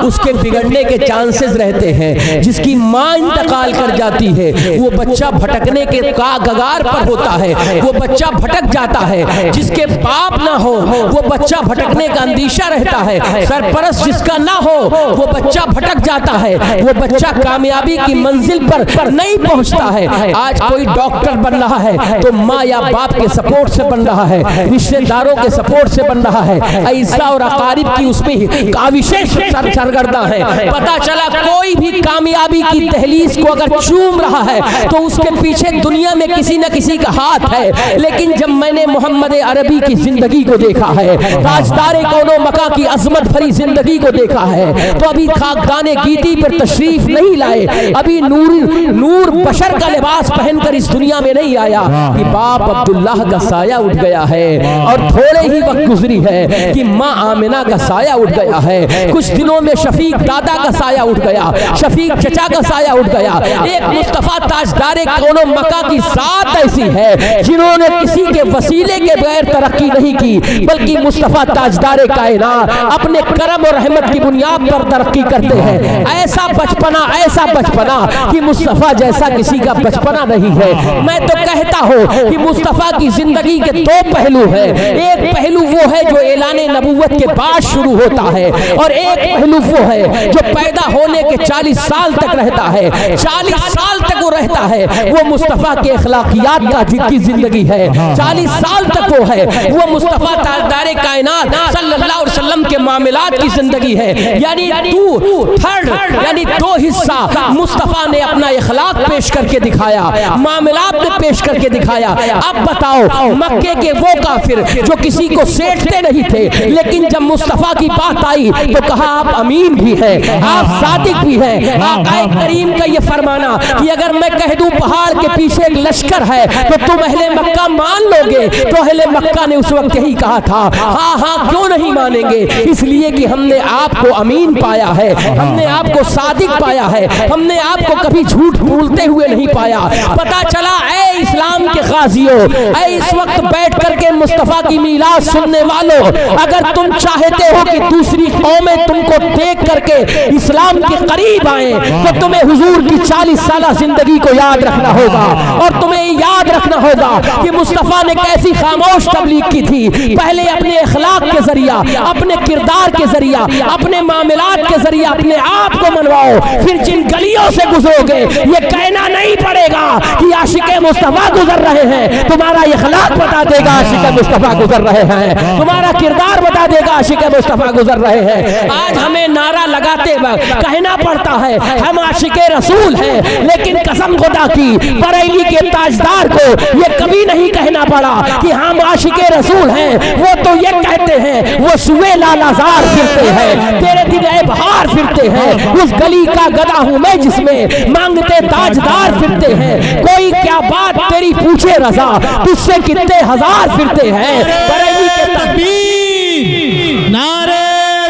उसके बिगड़ने के चांसेस रहते हैं। जिसकी माँ इंतकाल कर जाती है वो बच्चा भटकने के कगार पर होता है, वो बच्चा भटक जाता है। जिसके बाप ना हो वो बच्चा भटकने का अंदेशा रहता है। सरपरस्त जिसका ना हो वो बच्चा भटक जाता है, वो बच्चा कामयाबी की मंजिल पर नहीं पहुंचता है। आज कोई डॉक्टर बन रहा है तो माँ या बाप के सपोर्ट से बन रहा है, रिश्तेदारों के सपोर्ट से बन रहा है, ऐसा और अकारिब की उसमें काविशें सरगर्दा है। पता चला कोई भी कामयाबी की दहलीज को अगर चूम रहा है तो उसके पीछे दुनिया में किसी न किसी का हाथ है। लेकिन जब मैंने मोहम्मद अरबी की जिंदगी को देखा है, ताजदारे कौनो मका की अजमत भरी जिंदगी को देखा है, तो अभी खाकदाने गीती पर तशरीफ नहीं लाए, अभी नूर बशर का लिबास पहनकर इस दुनिया में नहीं आया कि बाप अब्दुल्लाह का साया उठ गया है और थोड़े ही वक्त गुजरी है कि माँ आमिना का साया उठ गया है। कुछ दिनों में शफीक दादा का साया उठ गया, शफीक चचा का साया उठ गया। एक मुस्तफ़ा ताजदारे कौनो मका की साथ ऐसी है जिन्होंने किसी के वसीले के बगैर तरक्की नहीं की, बल्कि मुस्तफ़ा ताजदारे कायनात अपने करम और रहमत की बुनियाद पर तरक्की करते हैं। ऐसा बचपना कि मुस्तफ़ा जैसा किसी का बचपना नहीं है। मैं तो कहता हूँ कि मुस्तफ़ा की जिंदगी के दो पहलू है। एक पहलू वो है जो ऐलान नबूवत के बाद शुरू होता है और एक पहलू वो है जो पैदा होने के 40 साल तक रहता है। 40 साल तक वो रहता है, वो मुस्तफ़ा के अखलाकियात का की जिंदगी है। 40 साल तक वो है, वो मुस्तफ़ा ताजदारे कायनात सल्लल्लाहु अलैहि वसल्लम के मामलात की जिंदगी है। यानी यानी दो हिस्सा मुस्तफ़ा ने अपना इखलाक पेश करके दिखाया, मामलात में पेश करके दिखाया। अब बताओ, मक्के के वो काफिर जो किसी को सेठते नहीं थे, लेकिन जब मुस्तफ़ा की बात आई तो कहा आप अमीन भी हैं, आप सादिक भी हैं। आक़ाए करीम का ये फरमाना कि अगर मैं कह दूं पहाड़ के पीछे एक लश्कर है तो तुम अहले मक्का मान लोगे, तो अहले मक्का ने उस वक्त यही कहा था, हाँ हाँ क्यों नहीं मानेंगे, इसलिए कि हमने आपको अमीन पाया है, हमने आपको सादिक पाया है, हमने आपको कभी झूठ बोलते हुए नहीं पाया। पता चला ऐ इस्लाम के गाजियों, ऐ इस वक्त बैठ करके मुस्तफ़ा की मीलाद सुनने वालों, अगर तुम चाहते हो कि दूसरी कौमें तुमको देख करके इस्लाम के करीब आए तो तुम्हें हुजूर की 40 साल जिंदगी को याद रखना होगा और तुम्हें याद रखना होगा कि मुस्तफ़ा ने कैसी खामोश तबलीग की थी। पहले अपने अखलाक के जरिया, अपने किरदार के जरिया, अपने मामलात के जरिया अपने आप को मनवाओ, फिर जिन गलियों से गुजरोगे ये कहना नहीं पड़ेगा कि आशिक़े मुस्तफ़ा गुजर रहे हैं। तुम्हारा इखलाक बता देगा आशिक़े मुस्तफ़ा गुजर रहे हैं, तुम्हारा किरदार बता देगा आशिक़े मुस्तफ़ा गुजर रहे हैं। आज हमें नारा लगाते वक्त कहना पड़ता है हम आशिक़े रसूल हैं, लेकिन कसम खुदा की बरेली के ताजदार को ये कभी नहीं कहना पड़ा कि हम आशिक़े रसूल हैं। वो तो ये कहते हैं वो सुए लालाजार फिरते हैं, तेरे दिल बहार फिरते हैं, उस गली का गदा हूं मैं जिसमें मांगते ताजदार फिरते हैं। कोई क्या बात तेरी पूछे रजा, तुझसे कितने हजार फिरते हैं। बरेली के तकबीर, नारे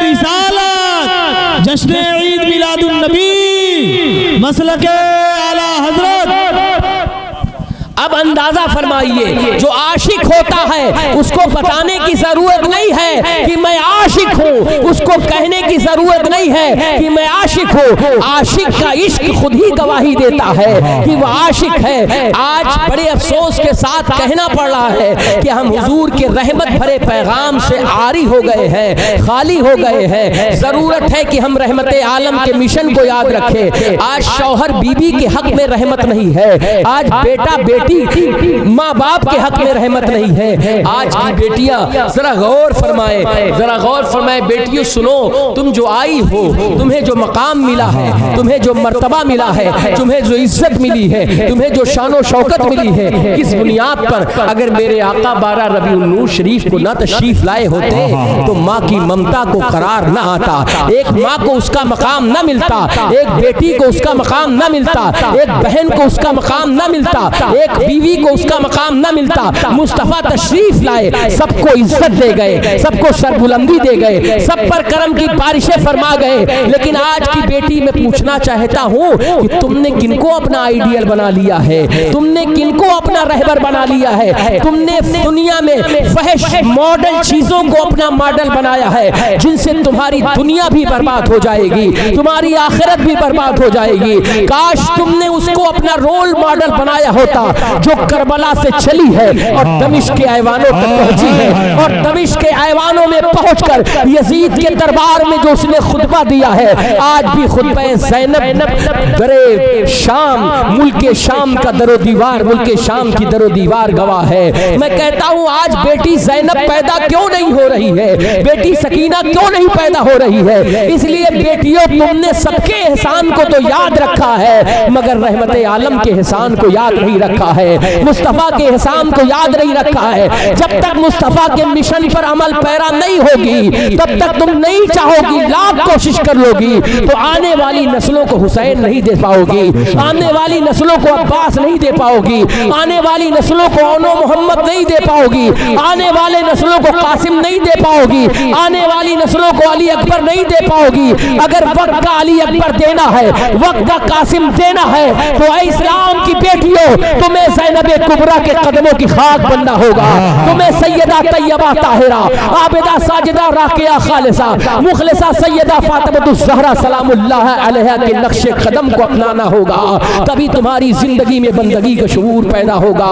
रिसालत, जश्न ईद मिलादुन नबी, मसलके आला हजरत। अब अंदाजा फरमाइए, जो आशिक होता है उसको बताने की जरूरत नहीं है कि मैं आशिक हूँ, उसको कहने की जरूरत नहीं है कि मैं आशिक हूँ। आशिक का इश्क खुद ही गवाही देता है कि वह आशिक है। आज बड़े अफसोस के साथ कहना पड़ रहा है कि हम हुजूर के रहमत भरे पैगाम से आरी हो गए हैं, खाली हो गए हैं। जरूरत है कि हम रहमत आलम के मिशन को याद रखें। आज शौहर बीबी के हक में रहमत नहीं है, आज बेटा बेटी माँ बाप के हक में रहमत नहीं है। आज की बेटियां जरा गौर फरमाए, जरा गौर फरमाए। बेटियों सुनो, तुम जो आई हो, तुम्हें जो मकाम मिला है, तुम्हें जो मर्तबा मिला है, तुम्हें जो इज्जत मिली है, तुम्हें जो शानो शौकत मिली है, किस बुनियाद पर? अगर मेरे आका 12 रबीउल नूर शरीफ को ना तशरीफ लाए होते तो माँ की ममता को करार न आता, एक माँ को उसका मकाम न मिलता, एक बेटी को उसका मकाम न मिलता, एक बहन को उसका मकाम न मिलता, एक बीवी को उसका मकाम न मिलता। मुस्तफ़ा तशरीफ लाए, सबको इज्जत दे गए, सबको सरबुलंदी दे गए, सब पर करम की बारिशें फरमा गए। लेकिन आज की बेटी मैं पूछना चाहता हूँ कि तुमने किनको अपना आइडियल बना लिया है, तुमने किनको अपना रहबर बना लिया है, तुमने दुनिया में फहश मॉडल चीजों को अपना मॉडल बनाया है जिनसे तुम्हारी दुनिया भी बर्बाद हो जाएगी, तुम्हारी आखिरत भी बर्बाद हो जाएगी। काश तुमने उसको अपना रोल मॉडल बनाया होता जो करबला से चली है और दमिश्क के ऐवानों तक पहुंची है, और दमिश्क के ऐवानों में पहुंचकर यजीद के दरबार में जो उसने खुतबा दिया है, आज भी खुतबा ज़ैनब दरे शाम, मुल्क शाम का दरो दीवार, मुल्क शाम की दरो दीवार गवाह है। मैं कहता हूं आज बेटी ज़ैनब पैदा क्यों नहीं हो रही है, बेटी सकीना क्यों नहीं पैदा हो रही है? इसलिए बेटियों, तुमने सबके एहसान को तो याद रखा है मगर रहमत आलम के एहसान को याद नहीं रखा है, मुस्तफ़ा के एहसान को याद नहीं रखा है। जब तक मुस्तफ़ा के मिशन पर अमल पैरा नहीं होगी तब तक तुम नहीं चाहोगी, लाख कोशिश कर लोगी तो आने वाली नस्लों को हुसैन नहीं दे पाओगी, आने वाली नस्लों को अब्बास नहीं दे पाओगी, आने वाली नस्लों को ओनो मोहम्मद नहीं दे पाओगी, आने वाले नस्लों को कासिम नहीं दे पाओगी, आने वाली नस्लों को अली अकबर नहीं दे पाओगी। अगर वक्त का अली अकबर देना है, वक्त का कासिम देना है तो इस्लाम की बेटियों तुम्हें ज़ैनब कुबरा के कदमों की खाक बनना होगा। तुम्हें सैयदा तैयबा ताहिरा आबिदा साजिदा राकिया खालिसा मुखलिसा सैयदा फातिमातुज़ ज़हरा सलामुल्लाह अलैहा के नक्शे कदम को अपनाना होगा, तभी तुम्हारी जिंदगी में बंदगी का शऊर पैदा होगा।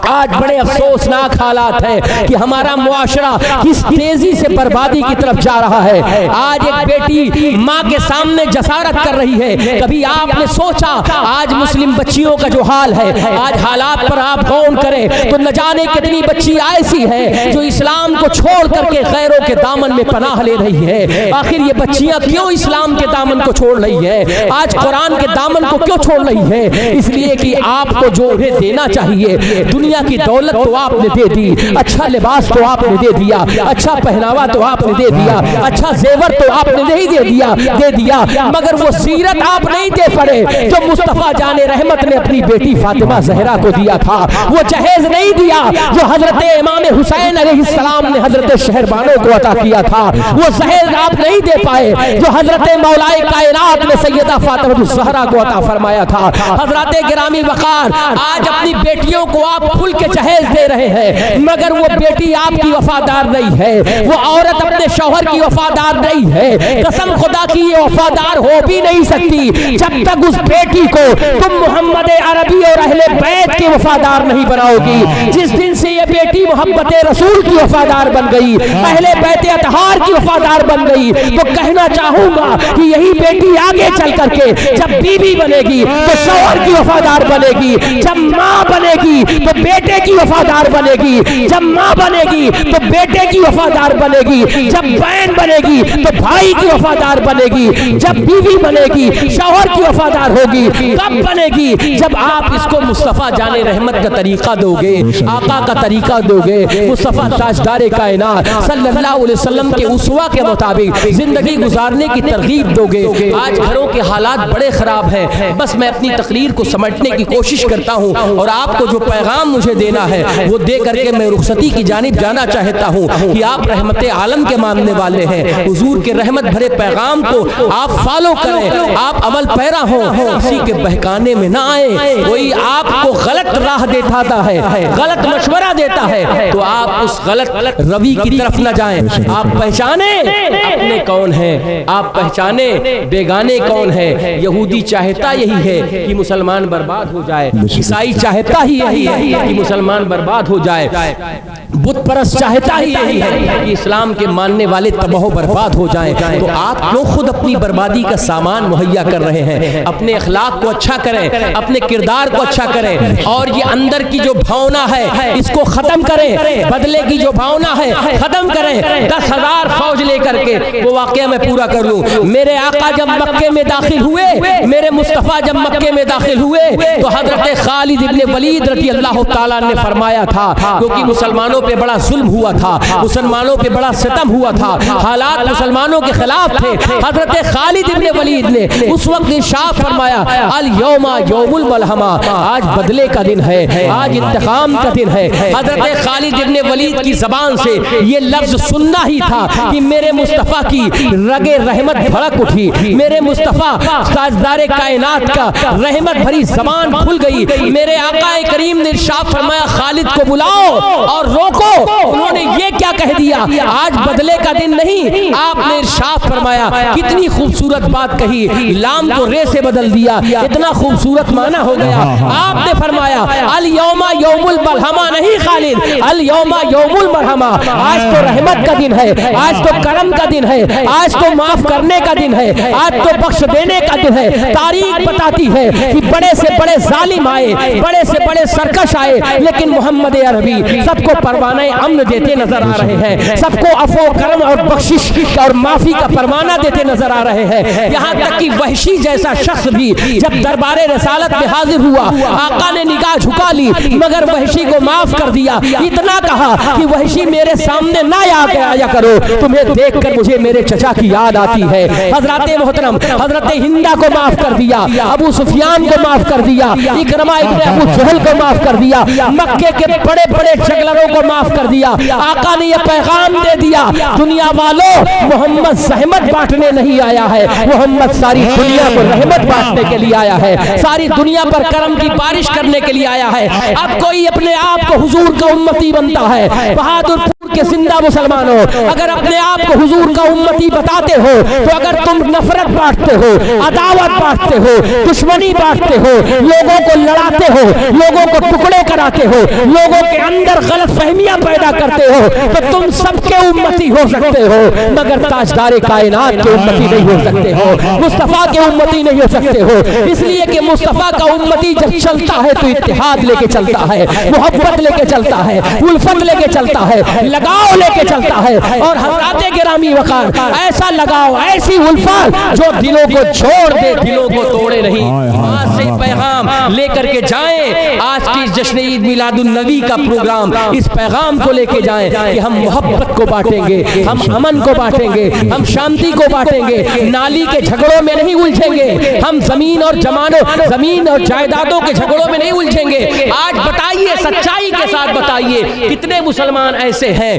आज बड़े अफसोसनाक हालात हैं कि हमारा मुआशरा किस तेजी से बर्बादी की तरफ जा रहा है। आज एक बेटी माँ के सामने जसारत कर रही है। कभी आपने सोचा आज मुस्लिम बच्चियों का जो हाल है, आज हालात पर आप गौर करें तो न जाने कितनी बच्ची ऐसी है जो इस्लाम को छोड़ करके गैरों के दामन में पनाह ले रही है। आखिर ये बच्चियां क्यों इस्लाम के दामन को छोड़ रही है, आज कुरान के दामन को क्यों छोड़ रही है? इसलिए कि आपको जो उन्हें देना चाहिए, दुनिया की दौलत तो आपने दे दी, अच्छा लिबास तो आपने दे दिया, अच्छा पहनावा तो आपने दे दिया, अच्छा जेवर तो आपने नहीं दे दिया, मगर वो सीरत आप नहीं दे पड़े जो मुस्तफा जाने रहमत ने अपनी बेटी फातिमा ज़हरा को दिया था। वो जहेज नहीं दिया जो हजरत इमाम हुसैन अलैहिस्सलाम ने हजरत शहरबानो को अता किया था। वो जहेज आप नहीं दे पाए जो हजरत मौलाए कायनात ने सैयदा फातिमातुज़ ज़हरा को अता फरमाया था। हजरत गिरामी वक़ार आज अपनी बेटियों को आप फुल के जहेज दे रहे हैं, मगर वो बेटी आपकी वफादार नहीं है, वो औरत अपने शौहर की वफादार नहीं है। कसम खुदा की ये वफादार हो भी नहीं सकती जब तक उस बेटी को तुम मोहम्मद अरबी और अहले बैत के वफादार नहीं बनाओगी। जिस दिन से ये बेटी मोहब्बत रसूल की वफादार बन गई, अहले बैत अतहार की वफादार बन गई, तो कहना चाहूंगा कि यही बेटी आगे चल करके जब बीवी बनेगी तो शौहर की वफादार बनेगी, जब माँ बनेगी तो बेटे की वफादार बनेगी, जब माँ बनेगी तो बेटे की वफादार बनेगी, जब बहन बनेगी तो भाई की वफादार बनेगी, जब बीवी बनेगी शौहर की वफादार होगी। कब बनेगी? जब आप इसको मुस्तफा जाने रहमत का तरीका दोगे, आका का तरीका दोगे, मुस्तफा ताजदार कायनात सल्लल्लाहु अलैहि वसल्लम के उसवा के मुताबिक जिंदगी गुजारने की तरगीब दोगे। आज घरों के हालात बड़े खराब हैं। बस मैं अपनी तकरीर को समझने की कोशिश करता हूँ और आपको जो पैगाम मुझे देना है वो दे करके मैं रुखसती की जानिब जाना चाहता हूँ कि आप रहमत आलम के मानने वाले हैं। हुजूर के रहमत भरे पैगाम को आप फॉलो करें, आप अमल पैरा हो, किसी के बहकाने में ना आए। कोई आपको गलत राह देता है, गलत मशवरा देता है, तो आप उस गलत रवि की तरफ न जाएं। आप पहचाने अपने कौन है, आप पहचाने बेगाने कौन है। यहूदी चाहता यही है कि मुसलमान बर्बाद हो जाए, ईसाई चाहता ही यही है कि मुसलमान बर्बाद हो जाए, बुत परस्त चाहता ही यही है कि इस्लाम के मानने वाले तबाह बर्बाद हो जाएं। तो आप क्यों खुद अपनी बर्बादी का सामान मुहैया कर रहे हैं? अपने अखलाक को अच्छा करें, अपने किरदार को अच्छा करें, और ये अंदर की जो भावना है इसको खत्म करें, बदले की जो भावना है खत्म करें। 10,000 फौज लेकर के वो वाकया मैं पूरा कर लूं। मेरे आका जब मक्के में दाखिल हुए, मेरे मुस्तफा जब मक्के में दाखिल हुए तो हजरत खालिद इब्ने वलीद रज़ी अल्लाह ताला ने फरमाया था, क्योंकि मुसलमानों पे बड़ा जुल्म हुआ था, मुसलमानों पे बड़ा सितम हुआ था, हालात मुसलमानों के खिलाफ थे। हजरत खालिद इब्ने वलीद ने उस वक्त इरशाद फरमाया, अल यौमा यौमुल मलहमा, आज बदले का दिन है, आज इंतकाम का दिन है। हजरत खालिद इब्ने वलीद की जबान से ये लफ्ज सुनना ही था कि मेरे मुस्तफा की रगे रहमत भड़क उठी, मेरे मुस्तफा ताजदार कायनात का रहमत भरी जबान खुल गई। मेरे आका करीम ने इरशाद फरमाया, खालिद को बुलाओ और रोको। उन्होंने ये क्या कह दिया, आज बदले का दिन नहीं, आपने इरशाद फरमाया, कितनी खूबसूरत बात कही, लाम को रे से बदल दिया, इतना खूबसूरत माना हो गया। आपने फरमाया अल यौमा यौमुल मलहमा नहीं खालिद, अल यौमा यौमुल मलहमा, आज तो रहमत का दिन है, आज तो करम का दिन है, आज तो माफ करने का दिन है, आज तो बख्श देने का दिन है। तारीख बताती है कि बड़े से बड़े जालिम आए, बड़े से बड़े सरकश आए, लेकिन मोहम्मद अरबी सबको परवाना अमन देते नजर आ रहे हैं, सबको अफो करम और बख्शिश और माफी का परवाना देते नजर आ रहे हैं। यहाँ तक कि वहशी जैसा शख्स भी जब दरबारे रसालत में हाजिर हुआ, आका ने निगाह झुका ली, मगर वहशी को माफ कर दिया। इतना कहा कि वहशी मेरे सामने ना आया करो, तुम्हें देखकर मुझे मेरे चचा की याद आती है। हजरात मोहतरम, मोहतरम हजरत हिंदा को माफ कर दिया, अबू सुफियान को माफ कर दिया, इकरमा इब्ने अबू जहल को माफ कर दिया, मक्के के बड़े बड़े जगलरों को माफ कर दिया। आका ने यह पैगाम दे दिया, दुनिया वालों मोहम्मद सहमत बांटने नहीं आया है, मोहम्मद सारी दुनिया को रहमत बांटने के लिए आया है, सारी दुनिया पर करम की बारिश करने के लिए आया है। अब कोई अपने आप को हुजूर का उम्मती बनता है, बहादुरपुर के जिंदा मुसलमानों, अगर अपने आप को हुजूर का उम्मती बताते हो तो अगर तुम नफरत बांटते हो, अदावत बांटते हो, दुश्मनी बांटते हो, लोगों को लड़ाते हो, लोगों को टुकड़े कराते हो, लोगों के अंदर गलत फहमियां पैदा करते हो, तो तुम सबके उम्मती हो सकते हो मगर ताजदारे कायनात के उम्मती नहीं हो सकते हो, मुस्तफा के उम्मती नहीं हो सकते हो। इसलिए कि मुस्तफा का उम्मती जब चलता है तो इत्तेहाद लेके चलता है, मोहब्बत लेके चलता है, उल्फत लेके चलता है, लगाव लेके चलता है। और हज़रात गिरामी वक़ार ऐसा लगाव, ऐसी उल्फत जो दिलों को छोड़ दे, दिलों को तोड़े नहीं। आज से पैगाम लेकर के जाएं, आज की जश्न ईद मिलादुन नबी का प्रोग्राम इस पैगाम को लेके जाएं कि हम मोहब्बत को बांटेंगे, हम अमन को बांटेंगे, हम शांति को बांटेंगे, नाली के झगड़ों में नहीं उलझेंगे, हम जमीन और जमीन और जायदादों के झगड़ों में नहीं उलझेंगे। आज बताइए, सच्चाई के साथ बताइए, कितने मुसलमान ऐसे हैं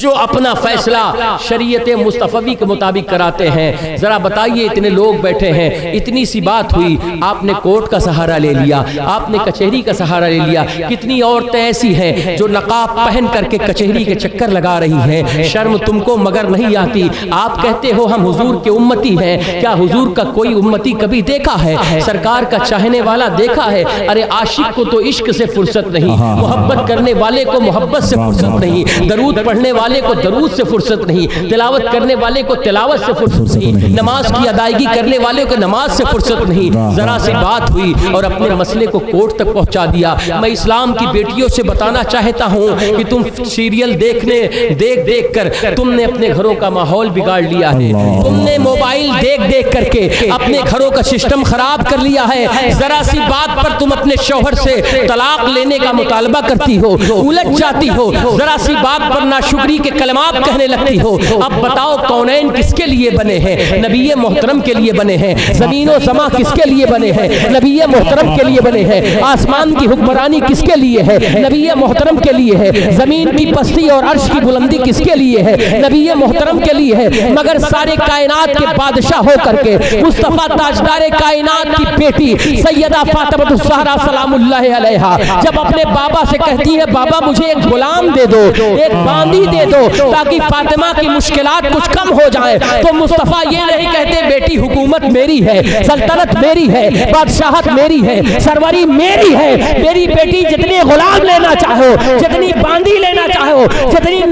जो अपना फैसला शरीयत मुस्तफवी के मुताबिक कराते हैं? जरा बताइए, इतने लोग बैठे हैं, इतनी सी बात हुई, आपने कोर्ट का सहारा ले लिया, आपने कचहरी का सहारा ले लिया। कितनी औरतें ऐसी हैं जो नकाब पहन करके कचहरी के चक्कर लगा रही हैं, शर्म तुमको मगर नहीं आती। आप कहते हो हम हुजूर के उम्मती हैं, क्या हुजूर का कोई उम्मती कभी देखा है? सरकार का चाहने वाला देखा है? अरे आशिक को तो इश्क से फुर्सत नहीं, मोहब्बत करने वाले को मोहब्बत से फुर्सत नहीं, दरूद पढ़ने वाले को दरूद से फुर्सत नहीं, तिलावत करने वाले को तिलावत से फुर्सत नहीं, नमाज की अदायगी करने वाले को नमाज से फुर्सत नहीं। जरा सी बात हुई और अपने मसले को कोर्ट तक पहुंचा दिया। मैं इस्लाम की बेटियों से बताना चाहता हूं कि तुम सीरियल देख देख कर तुमने अपने घरों का माहौल बिगाड़ लिया है, तुमने मोबाइल देख देख करके अपने घरों का सिस्टम खराब कर लिया है। जरा सी बात पर तुम अपने शौहर से तलाक लेने का मुतालबा करती हो, उलझ जाती हो, जरा सी बात पर नाशुक्री के कलमात कहने लगती हो। अब बताओ, कौनैन किसके लिए बने हैं? नबी मोहतरम के लिए बने हैं। ज़मीन और समा किसके लिए बने हैं? नबी मोहतरम के लिए बने हैं। आसमान की हुक्मरानी किसके लिए है? नबी मोहतरम के लिए है। ज़मीन की पस्ती और अर्श की बुलंदी किसके लिए है? नबी मोहतरम के लिए है। मगर सारे कायनात के बादशाह हो करके मुस्तफ़ा ताजदार कायनात की बेटी सैयदा फातिमा ज़हरा सलामुल्लाह अलैहा जब अपने बाबा से कहती है, बाबा मुझे एक गुलाम दे दो, एक बांदी दे दो ताकि फातिमा की मुश्किलात कुछ कम हो जाए, तो मुस्तफ़ा ये नहीं कहते बेटी हुकूमत मेरी है, सल्तनत मेरी है, बादशाहत मेरी है, सरवरी मेरी है, मेरी बेटी जितनी गुलाम लेना चाहो, जितनी बांदी लेना चाहो, जितनी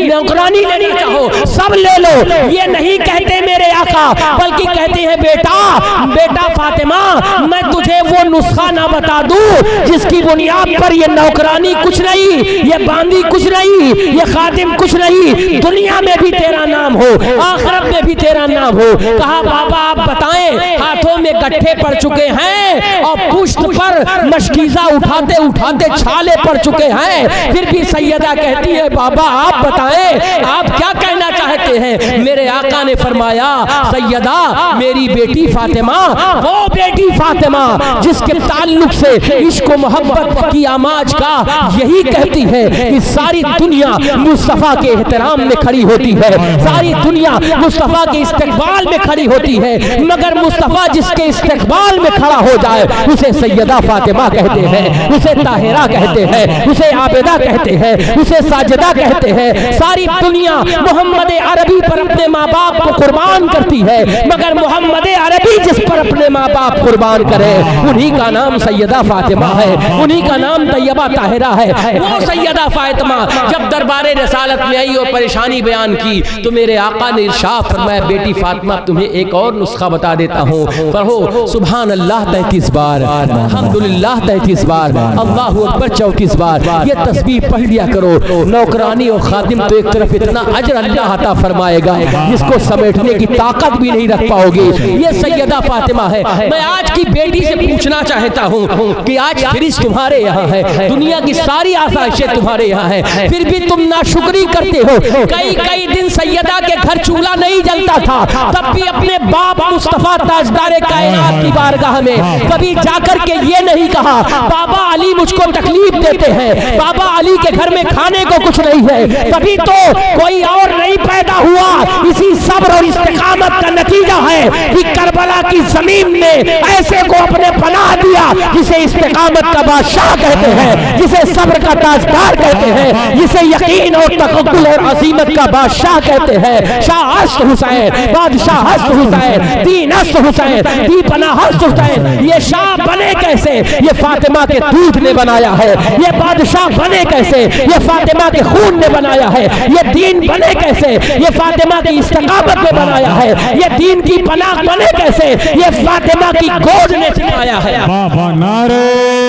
नौकरानी लेनी चाहो सब ले लो। ये नहीं कहते मेरे आका, बल्कि कहते हैं बेटा फातिमा, मैं तुझे वो नुस्खा ना बता दूं जिसकी बुनियाद पर ये नौकरानी कुछ नहीं, ये बांदी कुछ नहीं, ये खादिम कुछ नहीं, दुनिया में भी तेरा नाम हो, आखिरत में भी तेरा नाम हो। कहा बाबा आप बताएं, हाथों में गट्ठे पड़ चुके हैं और पुश्त पर मशकीज़ा उठाते उठाते छाले पड़ चुके हैं, फिर भी सैयदा कहती है बाबा आप बताएं, आप क्या कहना चाहते हैं? मेरे आका ने फरमाया, सैयदा मेरी बेटी फातिमा, वो बेटी फातिमा जिसके ताल्लुक से इश्क व मोहब्बत की आमाज का यही कहती है कि सारी दुनिया मुस्तफ़ा के एहतराम में खड़ी होती है, सारी दुनिया मुस्तफ़ा के इस्तकबाल में खड़ी होती है, मगर मुस्तफ़ा जिसके इस्तकबाल में खड़ा हो जाए उसे सैयदा फातिमा कहते हैं, उसे ताहिरा कहते हैं, उसे आबिदा कहते हैं, उसे साजिदा कहते हैं। सारी दुनिया मोहम्मद अरबी पर अपने माँ बाप को कुर्बान करती है, मगर मोहम्मद अरबी जिस पर अपने माँ बाप कुर्बान करे उन्हीं का नाम सैयदा फातिमा है, उन्हीं का नाम तैयबा ताहिरा है। वो सैयदा फातिमा जब दरबारे रसालत में आई और परेशानी बयान की तो मेरे आका ने इरशाद फरमाया, बेटी फातिमा तुम्हें एक और नुस्खा बता देता हूँ, पढ़ो सुभान अल्लाह 33 बार, अल्हम्दुलिल्लाह 33 बार, अल्लाहु अकबर 34 बार, ये तस्बीह पढ़ लिया करो। नौकरानी और खादिम तो एक तरफ इतना अजर अल्लाह अता फरमाएगा जिसको समेटने की ताकत भी नहीं रख पाओगे। ये सैयदा फातिमा है। मैं आज की बेटी से पूछना चाहता हूँ कि आज फ्रिज तुम्हारे यहाँ है, दुनिया की सारी आसाइशें तुम्हारे यहाँ है, फिर भी तुम नाशुक्री करते हो। कई कई दिन सैयदा के घर चूल्हा नहीं जलता था, तब भी अपने बाप मुस्तफा ताजदारे कायनात की बारगाह में कभी जाकर के ये नहीं कहा बाबा अली मुझको तकलीफ देते हैं, बाबा अली के घर में खाने को कुछ नहीं है। तभी तो कोई और नहीं पैदा हुआ। इसी सब्र और इस्तिकामत का नतीजा है कि करबला की जमीन में ऐसे को अपने पनाह दिया जिसे इस्तिकामत का बादशाह कहते हैं, जिसे सब्र का ताजदार कहते हैं, जिसे यकीन और तवक्कुल और अजीमत का बादशाह कहते हैं। शाह हस्त हुसैन, बादशाह हस्त हुसैन, दीन हस्त हुसैन, दीपना हस्त हुसैन। ये शाह बने कैसे? ये फातिमा के दूध ने बनाया है। ये बादशाह बने कैसे? ये फातिमा के खून ने बनाया है। ये दीन बने कैसे? ये फातिमा की इस्तिकामत ने बनाया है। ये दीन की पनाह बने कैसे? ये फातिमा की गोद ने सिखाया है। बाबा नारे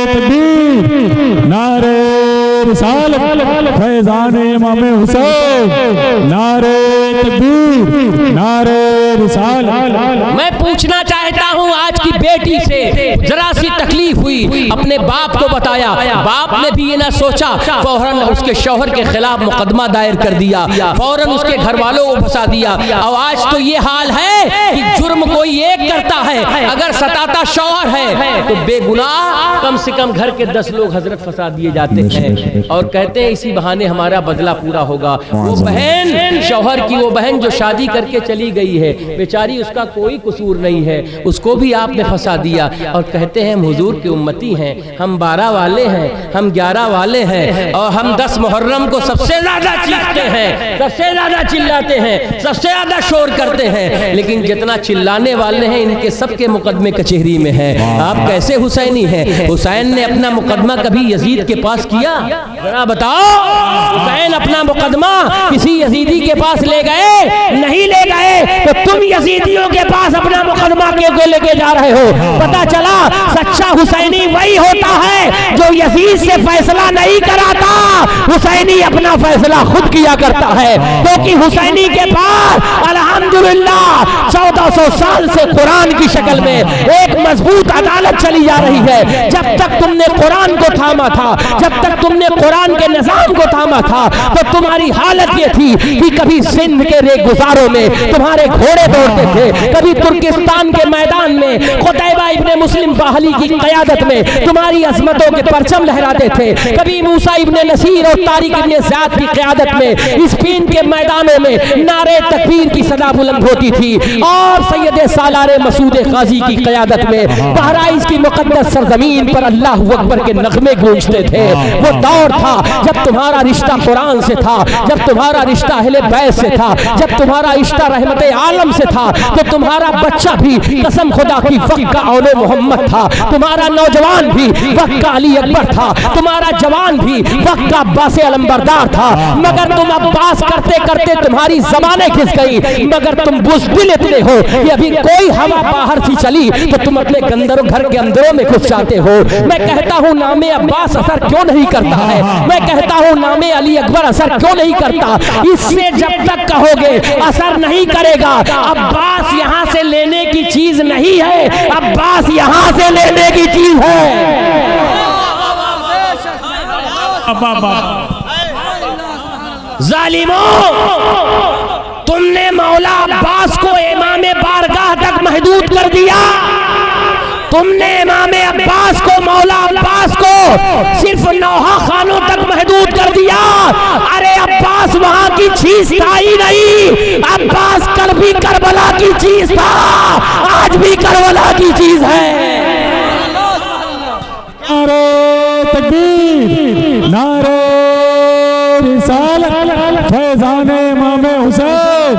तकबीर, नारे रिसालत, फैज़ान इमाम हुसैन, नारे तकबीर, नारे रिसालत। मैं पूछना चाहता हूँ आज की बेटी से, जरा सी तकलीफ हुई, अपने बाप को बताया, बाप ने भी ये ना सोचा, फौरन उसके शौहर के खिलाफ मुकदमा दायर कर दिया, फौरन उसके घर वालों को फंसा दिया। और आज तो ये हाल है कि जुर्म कोई एक करता है, अगर सताता शौहर है तो बेगुनाह कम से कम घर के 10 लोग हजरत फंसा दिए जाते हैं और कहते हैं इसी बहाने हमारा बदला पूरा होगा। वो बहन, शौहर की वो बहन जो शादी करके चली गई है, बेचारी उसका कोई कसूर नहीं है, उसको भी आपने फंसा दिया और कहते हैं हम हुजूर के उम्मती हैं, हम 12 वाले हैं, हम 11 वाले हैं और हम 10 मुहर्रम को सबसे ज्यादा चीखते हैं, सबसे ज्यादा चिल्लाते हैं, सबसे ज्यादा शोर करते हैं, लेकिन जितना चिल्लाने वाले हैं इनके सबके मुकदमे कचहरी में है। आप कैसे हुसैनी हैं? हुसैन ने अपना मुकदमा कभी यजीद के पास किया? जरा बताओ, हुसैन अपना मुकदमा किसी यजीदी के पास ले गए? नहीं ले गए। तो तुम यजीदियों के पास अपना मुकदमा क्यों लेके जा रहे हो? पता चला सच्चा हुसैनी वही होता है जो यजीद से फैसला नहीं कराता, हुसैनी अपना फैसला खुद किया करता है, क्योंकि हुसैनी के पास अल्हम्दुलिल्लाह 1400 साल से कुरान की शक्ल में एक मजबूत अदालत चली जा रही है। जब तक तुमने कुरान को थामा था, जब तक तुमने कुरान के निजाम को थामा था, तो तुम्हारी हालत ये थी कि कभी सिंध के रेगुजारों में तुम्हारे घोड़े दौड़ते थे, कभी तुर्किस्तान के मैदान में खुतैबा इब्ने मुस्लिम बाहली की क़यादत में तुम्हारी अजमतों के परचम लहराते थे, कभी मूसा इब्ने नसीर और तारिक इब्ने ज़ियाद की क़यादत में स्पेन के मैदानों में नारे तकबीर की सदा बुलंद होती थी, और सैयद सालार मसूद क़ाज़ी की क़यादत में बहराइच की मुक़द्दस सरज़मीन पर अल्लाह अकबर के नगमे गूंजते थे। वो दौर था जब तुम्हारा रिश्ता कुरान से था, जब तुम्हारा रिश्ता अहले बैत से था, जब तुम्हारा रिश्ता रहमत आलम से था, तो तुम्हारा बच्चा भी कसम खुदा की वक्त का औले मोहम्मद था, तुम्हारा नौजवान भी वक्त का अली अकबर था, तुम्हारा जवान भी वक्त का अब्बास अलंबरदार था। मगर तुम अब्बास करते करते तुम्हारी ज़बानें खिस गई, मगर तुम बुज़दिल इतने हो कि अभी कोई हवा बाहर से चली तो तुम अपने घर के अंदरों में घुस जाते हो। मैं कहता हूँ नामे अब्बास असर क्यों नहीं करता है? मैं कहता हूँ नामे अली अकबर असर क्यों नहीं करता? इससे जब तक कहोगे असर नहीं करेगा। अब्बास यहाँ से लेने की चीज नहीं है, अब्बास यहाँ से लेने की चीज है। जालिमों, तुमने मौला अब्बास को इमाम बारगाह तक महदूद कर दिया, तुमने इमाम अब्बास को, मौला अब्बास को सिर्फ नौहा खानों तक महदूद कर दिया। अरे अब्बास वहां की चीज था ही नहीं, अब्बास कल भी करबला की चीज था, आज भी करबला की चीज है। नारे तकबीर, नारे रिसालत, फैज़ान इमाम हुसैन,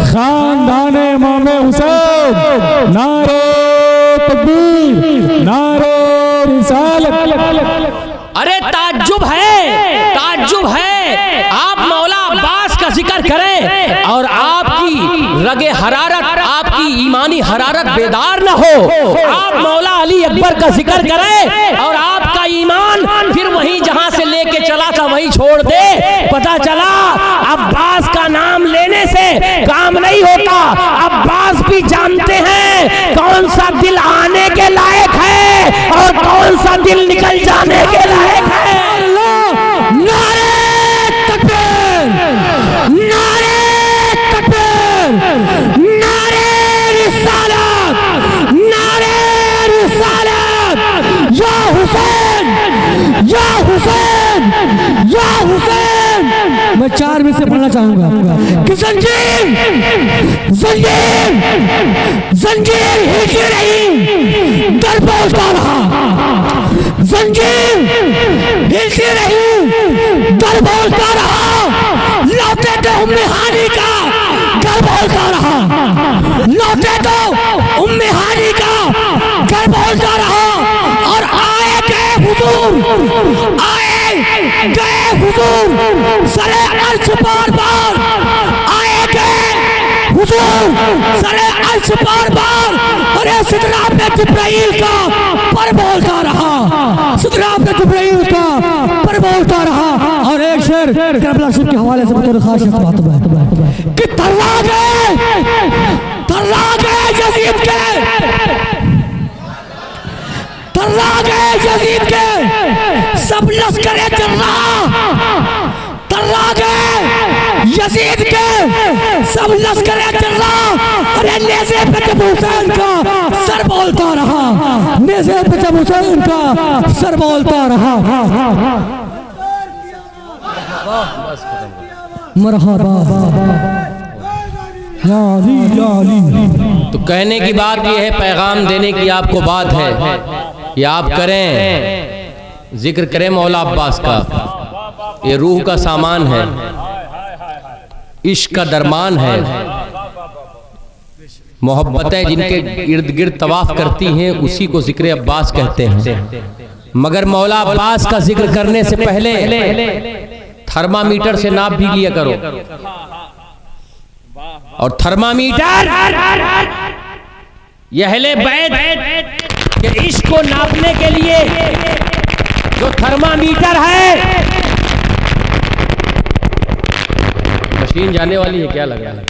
खानदान इमाम हुसैन, नारे तकबीर, नारे रिसालत। अरे ताज्जुब है, ताज्जुब है, आप मौला अब्बास का जिक्र करें और आपकी रगे हरारत, आपकी ईमानी हरारत बेदार न हो। आप मौला अली अकबर का जिक्र करें और आपका ईमान फिर वहीं जहां से लेके चला था वहीं छोड़ दे। पता चला अब्बास का नाम लेने देने से काम नहीं होता। अब्बास भी जानते हैं कौन सा दिल आने के लायक है और कौन सा दिल निकल जाने के लायक है। नारे तकबीर, नारे तकबीर, नारे रिसालत, नारे रिसालत। या हुसैन, या हुसैन, या हुसैन। मैं 4 में से पढ़ना चाहूंगा कि जंजीर, जंजीर, जंजीर हिलती रही, दर पहुंचता रहा। जंजीर हिलती रही, दर पहुंचता रहा। लौटे तो उम्मे हानी का घर बोलता रहा, लौटे तो उम्मे हानी का घर बोलता रहा। और आए गए हुजूर, आए गए हुजूर सरे अर्श बार बार, आए गए हुजूर सरे अर्श बार बार। अरे सिदरा पे जिब्राइल का पर बोलता रहा, सिदरा पे जिब्राइल का पर बोलता रहा। और एक शेर करबला शरीफ के हवाले से बतौर खास बात है कि तर्रा गए यजीद के, तर्रा गए यजीद के सब लश्करे जर्रा, तर्रा गए यजीद के सब लश्करे जर्रा। अरे नेज़े पे जब हुसैन का सर बोलता रहा, नेज़े पे जब हुसैन का सर बोलता रहा। मरहबा या अली, या अली। तो कहने की बात यह है, पैगाम देने की आपको बात है कि आप करें, जिक्र करें मौला अब्बास का। ये रूह का सामान है, इश्क का दरमान है। मोहब्बतें जिनके इर्द गिर्द तवाफ करती हैं उसी को जिक्र अब्बास कहते हैं। मगर मौला अब्बास का जिक्र करने से पहले थर्मामीटर से नाप भी लिया करो। और थर्मामीटर यह अहले बैत के इश्क को नापने के लिए जो थर्मामीटर है, मशीन जाने वाली है क्या लग रहा है?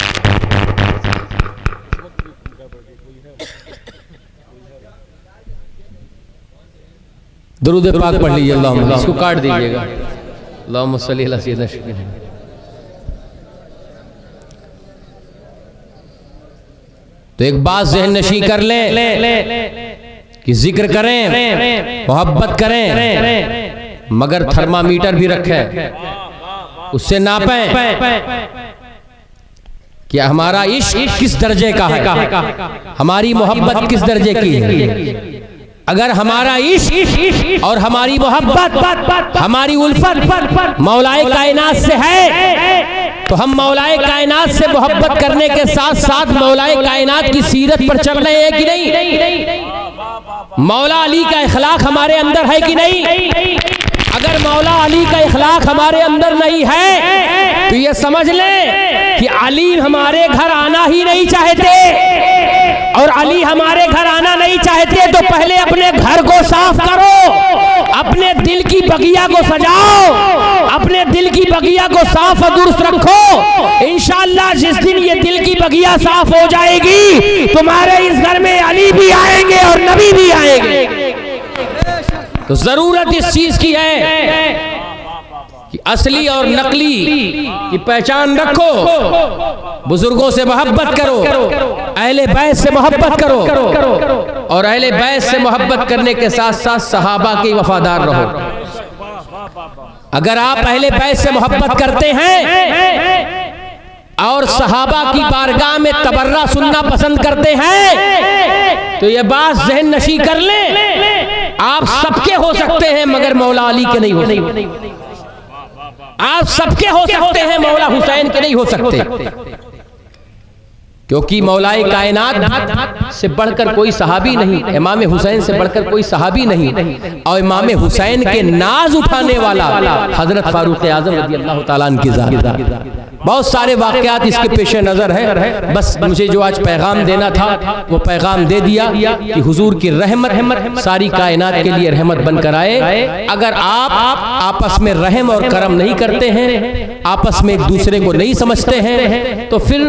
दुरूद पाक पढ़ लीजिए, अल्लाहुम्मा, इसको काट दीजिएगा। अल्लाहुम्मा सल्ली अला सय्यिदना शफीना। तो एक बात ज़हन नशी कर लें कि जिक्र करें, मोहब्बत करें, मगर थर्मामीटर भी रखें, उससे नापें कि हमारा इश्क किस दर्जे का है, हमारी मोहब्बत किस दर्जे की है। अगर हमारा इश्क और हमारी मोहब्बत, हमारी उल्फत मौलाए कायनात से है, तो हम मौलाए कायनात से मोहब्बत करने के साथ साथ मौलाए कायनात की सीरत पर चल रहे हैं कि नहीं? मौला अली का इखलाक हमारे अंदर है कि नहीं? अगर मौला अली का इखलाक हमारे अंदर नहीं है तो ये समझ ले कि अली हमारे घर आना ही नहीं चाहते। और अली हमारे घर आना नहीं चाहते तो पहले अपने घर को साफ करो, अपने दिल की बगिया को सजाओ, अपने दिल की बगिया को साफ और दुरुस्त रखो। इंशाअल्लाह जिस दिन ये दिल की बगिया साफ हो जाएगी, तुम्हारे इस घर में अली भी आएंगे और नबी भी आएंगे। तो जरूरत इस चीज की है कि असली और नकली की पहचान रखो, बुजुर्गों से मोहब्बत करो, अहले बैत से मोहब्बत करो, और अहले बैत से मोहब्बत करने के साथ साथ सहाबा के वफादार रहो। अगर आप अहले बैत से मोहब्बत करते हैं और सहाबा की बारगाह में तबर्रा सुनना पसंद करते हैं तो ये बात ज़हन नशी कर लें, आप सबके हो सकते हैं मगर मौला अली के नहीं हो सकते। आप सबके हो सकते हैं, मौला हुसैन के नहीं हो सकते, क्योंकि मौलाए कायनात से बढ़कर कोई सहाबी नहीं, इमाम हुसैन से बढ़कर कोई सहाबी नहीं, और इमाम हुसैन के नाज उठाने वाला हजरत फारूक आजम रज़ी अल्लाह ताला अन्हु की ज़ात। बहुत सारे वाक़यात इसके पेश नज़र है। बस मुझे जो आज पैगाम देना था वो पैगाम दे दिया कि हुजूर की रहमत सारी कायनात के लिए रहमत बनकर आए। अगर आप आपस में रहम और करम नहीं करते हैं, आपस में एक दूसरे को नहीं समझते हैं, तो फिर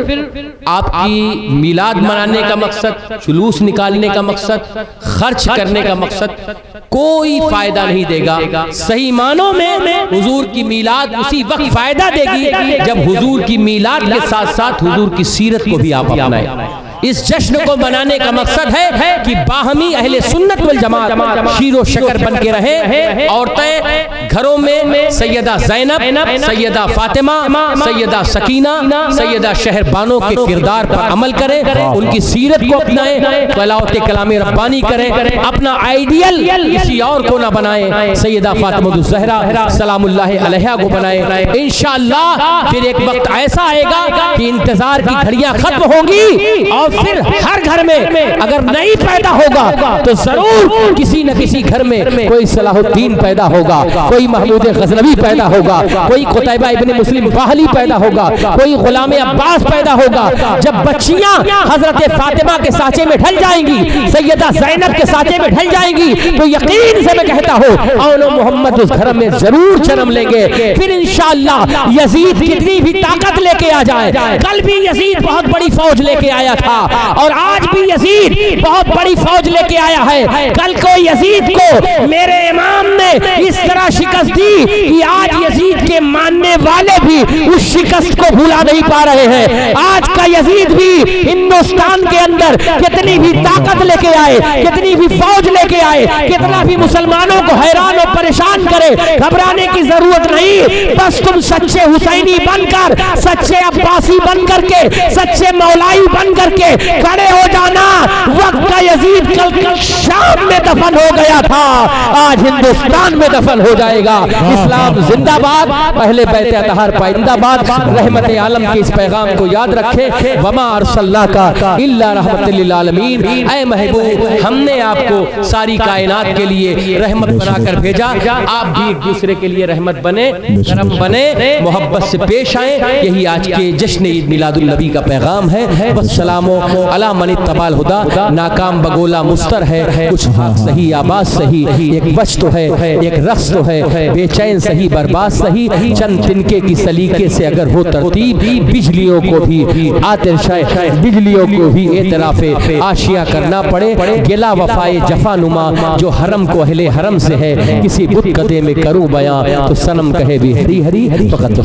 आपकी मिलाद मनाने का मकसद, जुलूस निकालने का मकसद, खर्च करने का मकसद कोई फायदा नहीं देगा। सही मानों में हुजूर की मिलाद उसी वक्त फायदा देगी जब हुजूर की मिलाद के साथ साथ हुजूर की सीरत को भी आप अपनाएं। इस जश्न को मनाने का मकसद है कि बाहमी अहले सुन्नत वल जमात शीरो शकर बन के रहे। औरतें घरों में सैयदा ज़ैनब, सैयदा फातिमा, सैयदा सकीना, सैयदा शहरबानो के किरदार पर अमल करें, उनकी सीरत को अपनाएं, तलावत कलाम रब्बानी करें, अपना आइडियल किसी और को ना बनाएं, सैयदा फातिमा ज़हरा सलामुल्लाह अलैहा को बनाएं। इंशाअल्लाह फिर एक वक्त ऐसा आएगा कि इंतजार की घड़ियां खत्म होंगी और फिर हर घर में अगर नहीं पैदा होगा तो जरूर किसी न किसी घर में कोई सलाहुद्दीन पैदा होगा, कोई महमूद गजनवी पैदा होगा, कोई कुतैबा इब्न मुस्लिम बाहली पैदा होगा, कोई गुलाम अब्बास पैदा होगा। जब बच्चियां हजरत फातिमा के साचे में ढल जाएंगी, सैयदा ज़ैनब के साचे में ढल जाएंगी, तो यकीन से मैं कहता हूँ औनो मोहम्मद उस घर में जरूर जन्म लेंगे। फिर इंशाअल्लाह यजीद कितनी भी ताकत लेके आ जाए, कल भी यजीद बहुत बड़ी फौज लेके आया था और आज भी यजीद बहुत बड़ी फौज लेके आया है। कल को यजीद को मेरे इमाम ने इस तरह शिकस्त दी कि आज यजीद के मानने वाले भी उस शिकस्त को भुला नहीं पा रहे हैं। आज का यजीद भी हिंदुस्तान के अंदर कितनी भी ताकत लेके आए, कितनी भी फौज लेके आए, कितना भी मुसलमानों को हैरान और परेशान करे, घबराने की जरूरत नहीं। बस तुम सच्चे हुसैनी बनकर, सच्चे अब्बासी बनकर के, सच्चे मौलाई बनकर के खड़े हो जाना। वक्त का यजीद कल शाम में दफन हो गया था, आज हिंदुस्तान में दफन हो जाएगा। इस्लाम जिंदाबाद, पहले बैत अतहार पाइंदाबाद। रहमत आलम के इस पैगाम को याद रखें। वमा अरसलनाका इल्ला रहमतल लिल आलमीन। ऐ महबूब, हमने आपको सारी कायनात के लिए रहमत बनाकर भेजा। आप भी एक दूसरे के लिए रहमत बने, करम बने, मोहब्बत से पेश आए। यही आज के जश्न ईद मिलादुल नबी का पैगाम है। वस्सलामो अला मन इत्तबाल हुदा। नाकाम बगोला मुस्तर है, कुछ सही आवाज सही, एक बच तो है, एक रक्स तो है, बेचैन सही बर्बाद सही। चंद तिनके की सलीके से अगर हो तरतीब, बिजलियों को भी आतिशाए, बिजलियों को भी एतराफे आशिया करना पड़े। गिला वफाए जफानुमा जो हरम को अहले हरम से है, किसी बुत कदे में करूं बयां तो सनम कहे भी हरी हरी फकत।